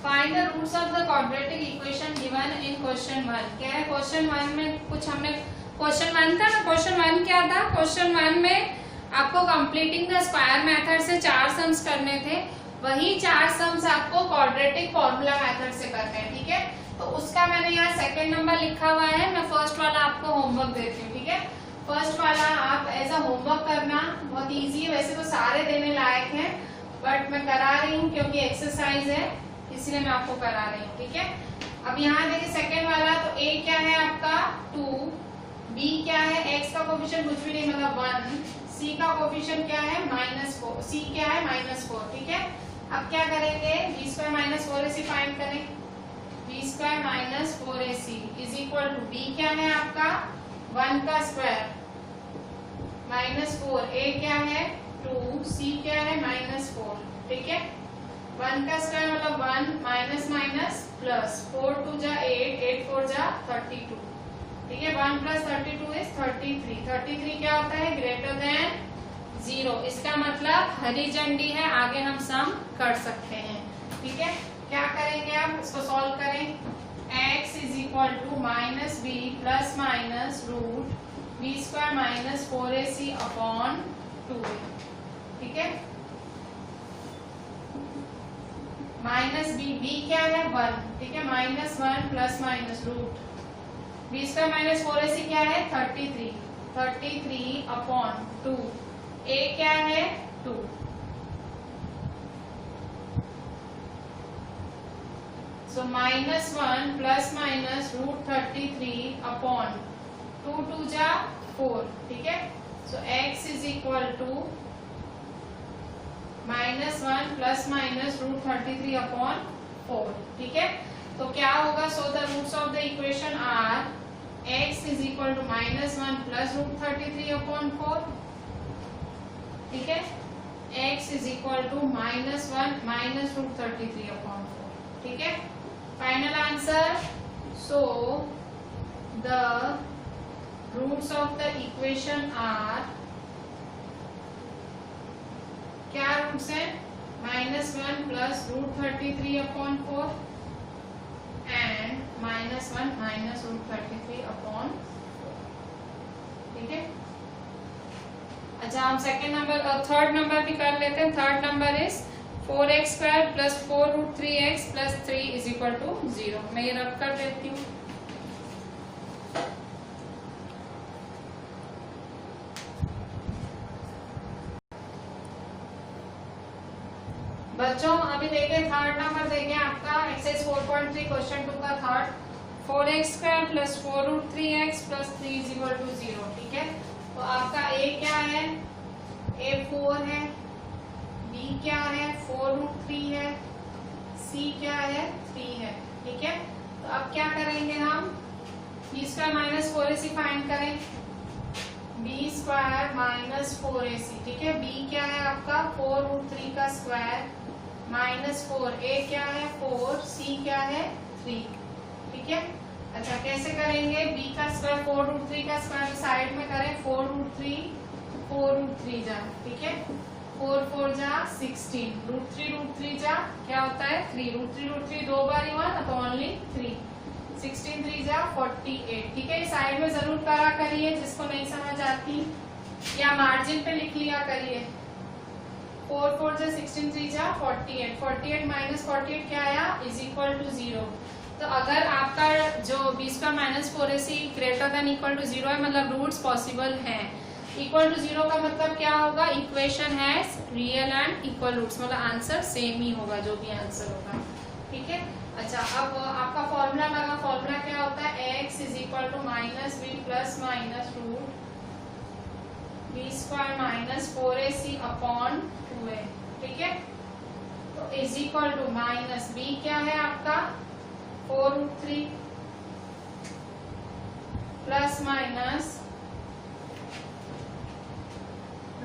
find the roots of the quadratic equation given in question 1। क्या है, क्वेश्चन 1 में कुछ हमने, क्वेश्चन 1 था ना, क्वेश्चन 1 क्या था, क्वेश्चन 1 में आपको कंप्लीटिंग द स्क्वायर मेथड से 4 सम्स करने थे, वही 4 सम्स आपको क्वाड्रेटिक फॉर्मूला मेथड से करने हैं। ठीक है, तो उसका मैंने यहाँ सेकंड नंबर लिखा हुआ है, मैं फर्स्ट वाला आपको होमवर्क देती हूँ। ठीक है, फर्स्ट वाला आप एज अ होमवर्क करना, बहुत इजी है, वैसे तो सारे देने लायक हैं, बट मैं करा रही हूँ क्योंकि एक्सरसाइज है, इसलिए मैं आपको करा रही हूँ। ठीक है, अब यहाँ देखिए सेकेंड वाला, तो a क्या है आपका 2, b क्या है, x का कोफिशिएंट कुछ भी नहीं मतलब 1, c का कोफिशिएंट क्या है -4, c क्या है -4। ठीक है, अब क्या करेंगे, b square minus 4ac find करें। b square minus 4ac is equal to b क्या है आपका 1 का स्क्वायर -4, a क्या है 2, c क्या है -4। ठीक है, 1 का स्क्वायर मतलब 1 माइनस माइनस प्लस, 4 2 जा 8, 8 4 जा 32। ठीक है, 1 प्लस 32 इज 33। 33 क्या होता है, ग्रेटर देन 0। इसका मतलब हरी झंडी है, आगे हम सम कर सकते हैं। ठीक है, क्या करेंगे, आप इसको सॉल्व करें। x is equal to minus B plus minus root B square minus 4ac upon 2। ठीक है, माइनस बी क्या है 1। ठीक है, -1 plus minus root B square minus 4ac क्या है 33 अपॉन 2, a क्या है 2। So -1 plus minus root 33 upon 2 2 जा 4। ठीक है, so x is equal to -1 plus minus root 33 upon 4। ठीक है, तो क्या होगा, so the roots of the equation are x is equal to -1 plus root 33 upon 4। ठीक है, x is equal to -1 minus root 33 upon 4। ठीक है, final answer, so the roots of the equation are, क्या रूट्स हैं, -1 plus root 33 upon 4 and -1 minus root 33 upon 4। ठीक है, अच्छा हम सेकेंड नंबर और थर्ड नंबर भी कर लेते हैं। Third number is 4x square plus 4 root 3x plus 3 is equal to 0। मैं ये रब कर देती हूँ। बच्चों अभी देखिए थर्ड नंबर देखिए आपका एक्सरसाइज 4.3 क्वेश्चन 2 का third, 4x square plus 4 root 3x plus 3 is equal to 0। ठीक है, तो आपका a क्या है, a 4 है, b क्या है 4 रूट 3 है, c क्या है 3 है। ठीक है, तो अब क्या करेंगे हम, b square minus 4ac find करें। b square minus 4ac। ठीक है, b क्या है आपका 4 रूट 3 का स्क्वायर -4, a क्या है 4, c क्या है 3। ठीक है, अच्छा कैसे करेंगे, b का स्क्वायर 4 रूट 3 का स्क्वायर साइड में करें, 4 रूट 3 जा। ठीक है, 4 4 जा 16, रूट थ्री जा क्या होता है 3, रूट थ्री 2 बार 1 तो ओनली 3, 16 3 जा 48। ठीक है, साइड में जरूर करा करिए, जिसको नहीं समझ आती या मार्जिन पे लिख लिया करिए। 4 4 जा 16 3 जा 48, 48 माइनस 48 क्या आया इज इक्वल टू 0। तो अगर आपका जो 20 का minus 4ac greater than equal to 0 है, मतलब रूट्स पॉसिबल हैं। इक्वल टू 0 का मतलब क्या होगा, equation has real and equal roots, मतलब आंसर सेम ही होगा जो भी आंसर होगा। ठीक है, अच्छा अब आपका फॉर्मूला लगा, फॉर्मूला क्या होता है x is equal to minus B plus minus root B square minus 4ac upon 2a। ठीक है, तो is equal to minus b क्या है आपका 4√3 plus minus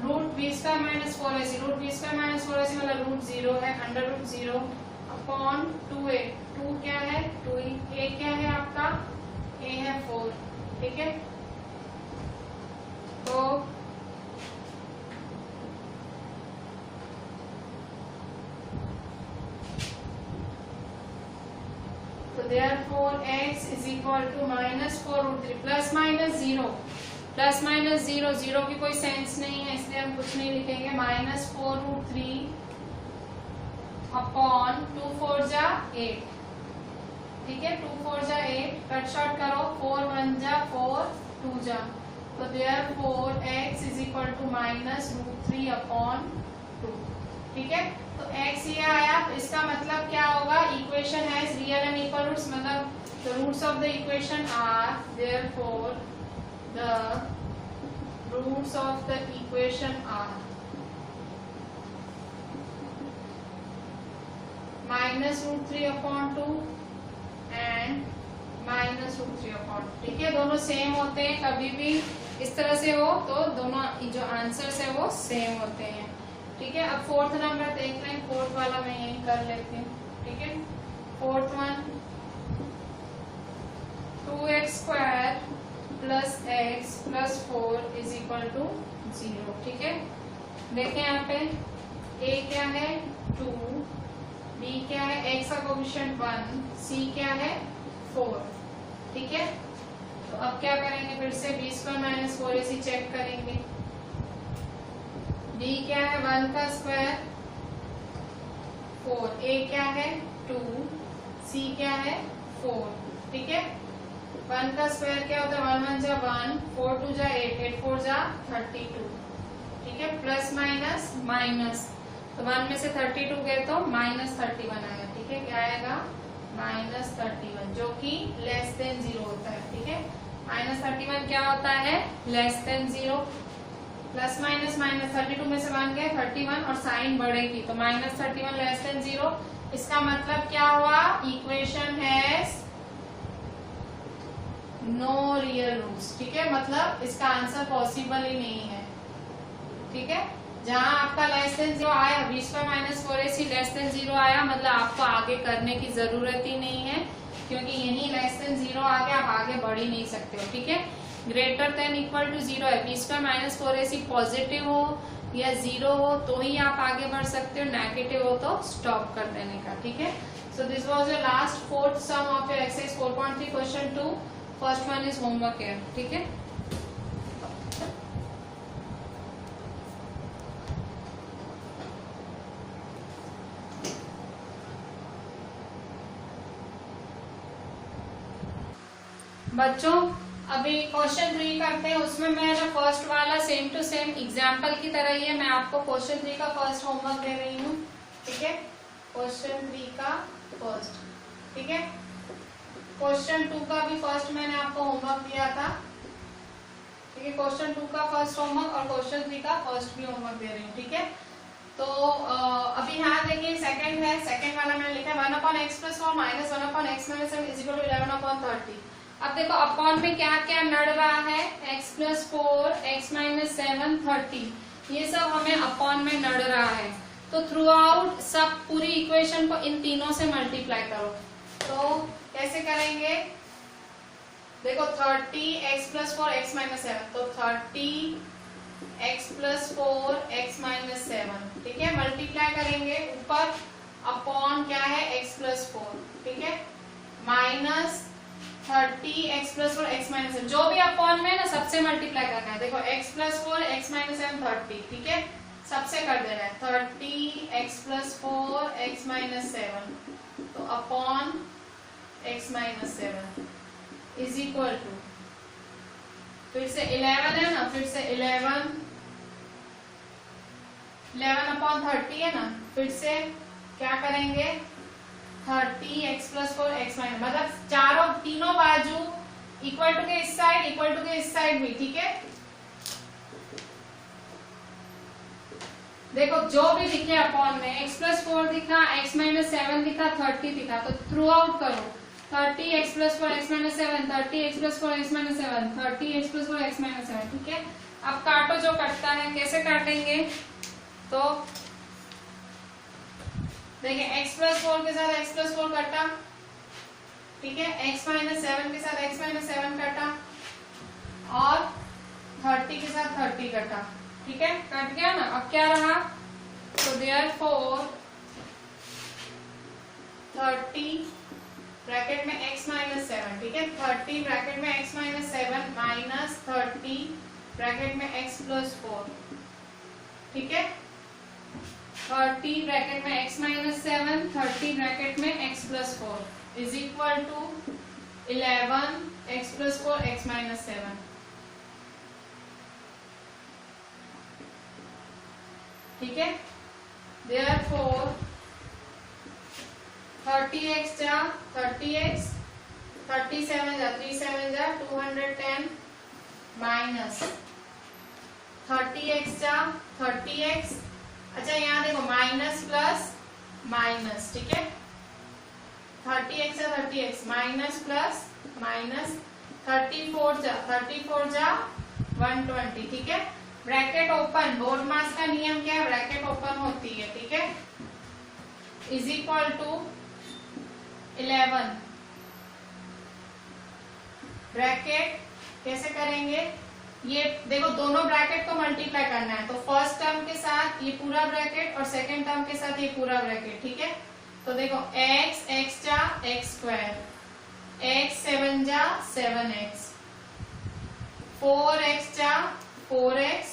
root B square minus 4ac, root B square minus 4ac मतलब root 0 है, under root 0 upon 2a, 2 क्या है 2, a क्या है आपका a है 4। ठीक है, तो therefore x is equal to minus 4√3 plus minus 0, plus minus 0, 0 की कोई सेंस नहीं है इसलिए हम कुछ नहीं लिखेंगे, माइनस 4√3 अपॉन 2 4 जा 8। ठीक है, 2 4 जा 8, कट शॉर्ट करो, 4 1 जा 4 2 जा, तो therefore x is equal to minus √3 upon 2। ठीक है, तो x ये आया, तो इसका मतलब क्या होगा, equation has real and equal roots, मतलब the roots of the equation are, therefore the roots of the equation are minus √3 upon 2 and minus √3 upon. ठीक है, दोनों सेम होते हैं, कभी भी इस तरह से हो तो दोनों जो आंसर्स है वो सेम होते हैं। ठीक है, अब फोर्थ नंबर देख लें, फोर्थ वाला मैं यही कर लेती हूँ। ठीक है, fourth one 2x square plus x plus 4 is equal to 0। ठीक है, देखें यहाँ पे a क्या है 2, b क्या है x का कोएफिशिएंट 1, c क्या है 4। ठीक है, तो अब क्या करेंगे, फिर से b square minus 4ac check करेंगे। b क्या है 1 का स्क्वायर 4, a क्या है 2, c क्या है 4। ठीक है, 1 का स्क्वायर क्या होता है 1 1 जा 1, 4 2 जा 8, 8 4 जा 32। ठीक है, प्लस माइनस माइनस, तो 1 में से 32 गए तो माइनस 31 आएगा। ठीक है, क्या आएगा माइनस 31, जो कि लेस देन 0 होता है। ठीक है, माइनस 31 क्या होता है less than 0, plus minus minus 32 में से 1 गए 31 और साइन बढ़ेगी तो माइनस 31 लेस देन 0। इसका मतलब क्या हुआ, equation has no real roots. ठीक है, मतलब इसका आंसर पॉसिबल ही नहीं है। ठीक है, जहां आपका लेस देन 0 आया, 20 का माइनस 4ac लेस देन 0 आया, मतलब आपको आगे करने की जरूरत ही नहीं है, क्योंकि यही लेस देन 0 आ गया, आप आगे बढ़ ही नहीं सकते हो। ठीक है, ग्रेटर देन इक्वल टू 0 है, 20 का माइनस 4ac पॉजिटिव हो या 0 हो तो ही आप आगे बढ़ सकते हो, नेगेटिव हो तो स्टॉप कर देने का। ठीक है, so this was your last fourth some of your exercise 4.3 question 2। First one is homework here. ठीक है, बच्चों अभी क्वेश्चन 3 करते हैं, उसमें मेरा फर्स्ट वाला सेम टू सेम एग्जाम्पल की तरह ही है। मैं आपको क्वेश्चन 3 का फर्स्ट होमवर्क दे रही हूँ। ठीक है, क्वेश्चन 3 का फर्स्ट। ठीक है, क्वेश्चन 2 का भी फर्स्ट मैंने आपको होमवर्क दिया था। ठीक है, क्वेश्चन 2 का फर्स्ट होमवर्क और क्वेश्चन 3 का फर्स्ट भी होमवर्क दे रही हूँ। ठीक है, तो अभी यहाँ देखिए सेकंड है, सेकंड वाला मैंने लिखा है 1/x + 4 माइनस 1/x - 7 = 11/30। अब देखो अपॉन में क्या क्या नड़ रहा है, x + 4 x - 7 30, ये सब हमें अपॉन में नड़ रहा है। तो थ्रू आउट सब पूरी इक्वेशन को इन तीनों से मल्टीप्लाई करो। तो कैसे करेंगे, देखो 30 x + 4 x - 7, तो 30 x प्लस 4 x माइनस 7, ठीक है। मल्टीप्लाई करेंगे ऊपर अपॉन क्या है x प्लस 4, ठीक है, minus 30 x plus 4 x minus 7, जो भी अपॉन में ना सबसे मल्टीप्लाई करना है। देखो x प्लस 4 x माइनस 7 30, ठीक है, सबसे कर देना है 30 x प्लस 4 x माइनस 7, तो upon x minus 7 is equal to, फिर से 11 है ना, फिर से 11 अपॉन 30 है ना, फिर से क्या करेंगे 30 x प्लस 4 x माइनस, मतलब तीनों बाजू इक्वल टू के इस साइड, इक्वल टू के इस साइड भी, ठीक है। देखो जो भी दिखे अपॉन में x प्लस 4 दिखा, x माइनस 7 दिखा, 30 दिखा, तो थ्रू आउट करो 30 x plus 4 x minus 7, 30 x plus 4 x minus 7, 30 x plus 4 x minus 7, ठीक है। अब काटो जो कटता है, कैसे काटेंगे, तो देखिए x प्लस 4 के साथ x प्लस 4 कटा, ठीक है, x माइनस 7 के साथ x माइनस 7 कटा, और 30 के साथ 30 कटा, ठीक है, कट गया ना। अब क्या रहा, तो देयरफॉर 30 ब्रैकेट में x माइनस 7, ठीक है, 30 ब्रैकेट में x माइनस 7 माइनस 30 ब्रैकेट में x प्लस 4, ठीक है, 30 ब्रैकेट में x माइनस 7, 30 ब्रैकेट में x plus 4 is equal to 11 x plus 4 x minus 7, ठीक है। देयरफॉर 30x जा 30x, 37 जा 37 जा 210 माइनस 30x जा 30x, अच्छा यहाँ देखो माइनस प्लस माइनस, ठीक है, 30x जा 30x माइनस प्लस माइनस 34 जा 120, ठीक है। ब्रैकेट ओपन, बोर्ड मास का नियम क्या है, ब्रैकेट ओपन होती है, ठीक है, इज इक्वल टू 11 ब्रैकेट, कैसे करेंगे, ये देखो दोनों ब्रैकेट को मल्टीप्लाई करना है, तो फर्स्ट टर्म के साथ ये पूरा ब्रैकेट और सेकंड टर्म के साथ ये पूरा ब्रैकेट, ठीक है। तो देखो x जा x स्क्वायर, x 7 जा 7x, 4x जा 4x,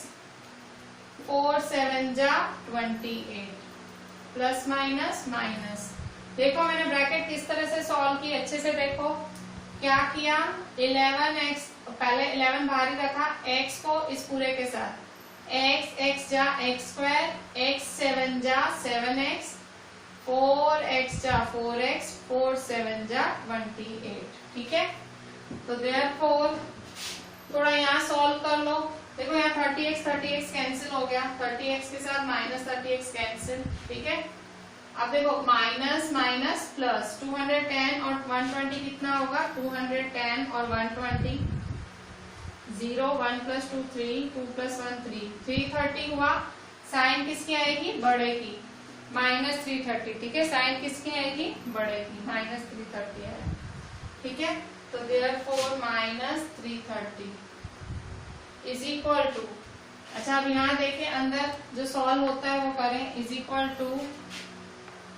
4 7 जा 28, प्लस माइनस माइनस। देखो मैंने ब्रैकेट किस तरह से सॉल्व की, अच्छे से देखो क्या किया, 11x, पहले 11 बाहर ही रखा, x को इस पूरे के साथ, x जा x स्क्वायर, x 7 जा 7x, 4x जा 4x, 4 7 जा 28, ठीक है। तो देयरफॉर थोड़ा यहाँ सॉल्व कर लो, देखो यहाँ 30x कैंसिल हो गया, 30x के साथ माइनस 30x कैंसिल, ठीक है। अब देखो माइनस माइनस प्लस 210 और 120 कितना होगा, 210 और 120, 0 1 प्लस 2 3, 2 प्लस 1 3, 330 हुआ। साइन किसकी आएगी, बड़े की, माइनस 330, ठीक है, साइन किसकी आएगी, बड़े की, माइनस 330 है, ठीक है। तो therefore minus 330 is equal to, अच्छा अब यहाँ देखें अंदर जो सॉल्व होता है वो करें, इज इक्वल टू,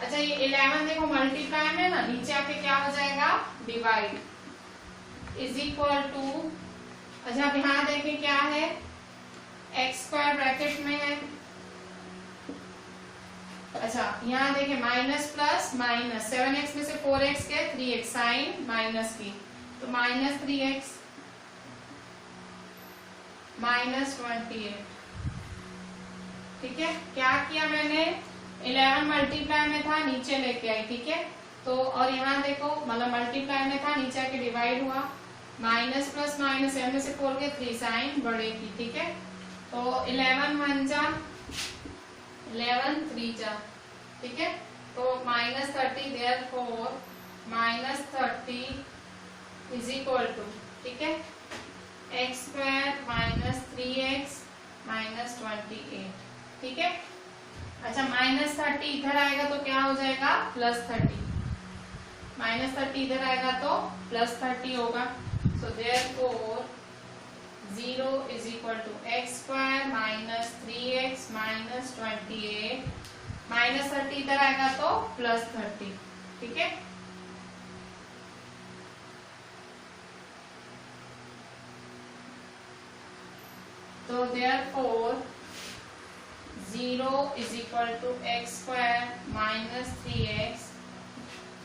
अच्छा ये 11 देखो मल्टीप्लाई में ना, नीचे आके क्या हो जाएगा, डिवाइड, इज इक्वल टू, अच्छा अब यहाँ देखें क्या है, x स्क्वायर ब्रैकेट में है, अच्छा यहाँ देखें माइनस प्लस माइनस, 7x में से 4x के 3x, साइन माइनस की, तो माइनस 3x माइनस 28, ठीक है। क्या किया मैंने, 11 मल्टीप्लाई में था, नीचे लेके आई, ठीक है। तो और यहाँ देखो मतलब मल्टीप्लाई में था, नीचे आके डिवाइड हुआ, माइनस प्लस माइनस, 7 में से 4 के 3, साइन बड़े की, ठीक है। तो 11 1 जा 11 3 जा, ठीक है, तो minus 30, therefore minus 30 is equal to, ठीक है, x square minus 3x minus 28, ठीक है। अच्छा माइनस 30 इधर आएगा तो क्या हो जाएगा, प्लस 30, माइनस 30 इधर आएगा तो प्लस 30 होगा। So therefore 0 is equal to x square minus 3x minus 28 minus 30 इधर आएगा तो प्लस 30, ठीक है। तो therefore 0 is equal to x square minus 3x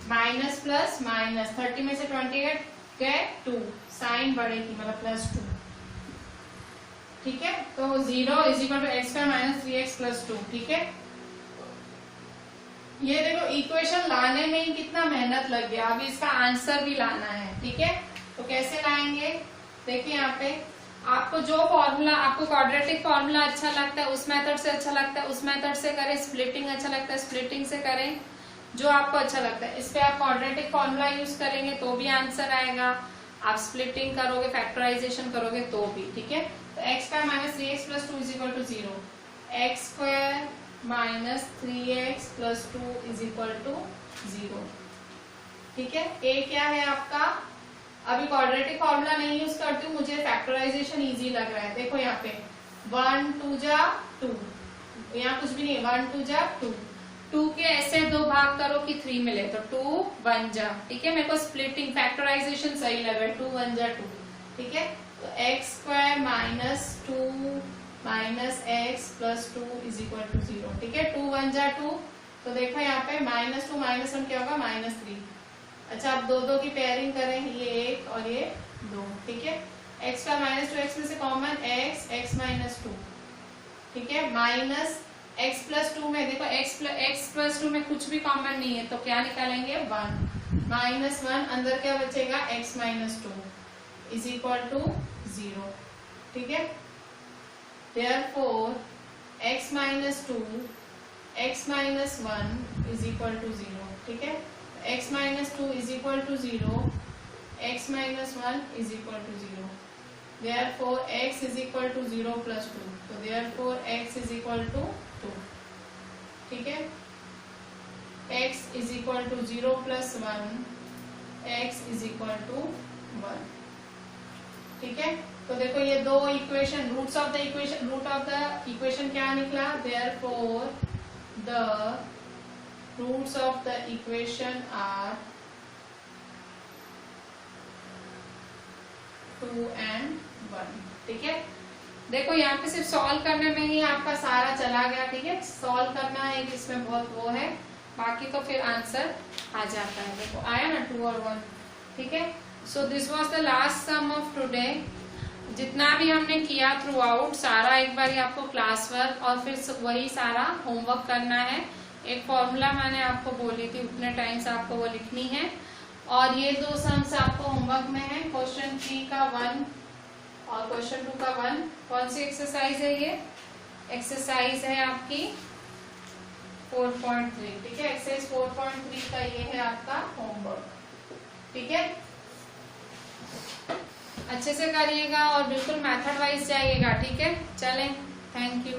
minus plus minus 30 में से 28 गए 2, साइन बढ़ेगी मतलब प्लस 2, ठीक है। तो 0 is equal to x square minus 3x plus 2, ठीक है। ये देखो इक्वेशन लाने में ही कितना मेहनत लग गया, अभी इसका आंसर भी लाना है, ठीक है। तो कैसे लाएंगे, देखिए यहाँ पे आपको जो फॉर्मूला, आपको क्वाड्रेटिक फॉर्मूला अच्छा लगता है उस मेथड से अच्छा लगता है उस मेथड से करें, स्प्लिटिंग अच्छा लगता है स्प्लिटिंग से करें, जो आपको अच्छा लगता है। इस पे आप क्वाड्रेटिक फॉर्मूला यूज करेंगे तो भी आंसर आएगा, आप स्प्लिटिंग करोगे फैक्टराइजेशन करोगे तो भी, ठीक है। तो x square minus 3x plus 2 is equal to 0, x square minus 3x plus 2 is equal to 0, ठीक है। ए क्या है आपका, अभी क्वाड्रेटिक फॉर्मूला नहीं यूज करती हूँ, मुझे फैक्टराइजेशन इजी लग रहा है। देखो यहाँ पे 1 2 जा 2, यहाँ कुछ भी नहीं है, 1 2 जा 2, 2 के ऐसे 2 भाग करो कि 3 मिले तो 2 1 जा, ठीक है। मेरे को स्प्लिटिंग फैक्टराइजेशन सही लग रहा है, 2 1 जा 2, ठीक है। तो x square minus 2 minus x plus 2 is equal to 0, ठीक है। 2 1 जा 2, तो देखो यहाँ पे माइनस 2 माइनस 1 क्या होगा माइनस 3। अच्छा आप 2 2 की पेयरिंग करें, ये 1 और ये 2, ठीक है। एक्स स्क्वायर माइनस 2x में से कॉमन x माइनस 2, ठीक है। माइनस x प्लस 2 में देखो x प्लस 2 में कुछ भी कॉमन नहीं है तो क्या निकालेंगे 1, माइनस 1 अंदर क्या बचेगा x minus 2 is equal to 0, ठीक है। Therefore x minus 2 x minus 1 is equal to 0, ठीक है। x minus 2 is equal to 0, x minus 1 is equal to 0, therefore x is equal to 0 plus 2, तो therefore x is equal to 2, ठीक है। x is equal to 0 plus 1, x is equal to 1, ठीक है। तो देखो ये दो equation, root of the equation क्या निकला, therefore the roots of the equation are 2 and 1, ठीक है। देखो यहाँ पे सिर्फ सॉल्व करने में ही आपका सारा चला गया, ठीक है। सॉल्व करना है इसमें बहुत वो है, बाकी तो फिर आंसर आ जाता है। देखो आया ना 2 और 1, ठीक है। So this was the last sum of today. जितना भी हमने किया थ्रू आउट सारा एक बार आपको क्लास वर्क और फिर वही सारा होमवर्क करना है। एक फॉर्मूला मैंने आपको बोली थी उतने टाइम से आपको वो लिखनी है, और ये 2 सम्स आपको होमवर्क में है, क्वेश्चन 3 का 1 और क्वेश्चन 2 का 1। कौन सी एक्सरसाइज है ये, एक्सरसाइज है आपकी 4.3, ठीक है। एक्सरसाइज 4.3 का ये है आपका होमवर्क, ठीक है। अच्छे से करिएगा और बिल्कुल मेथड वाइज जाइएगा, ठीक है। चलें, थैंक यू।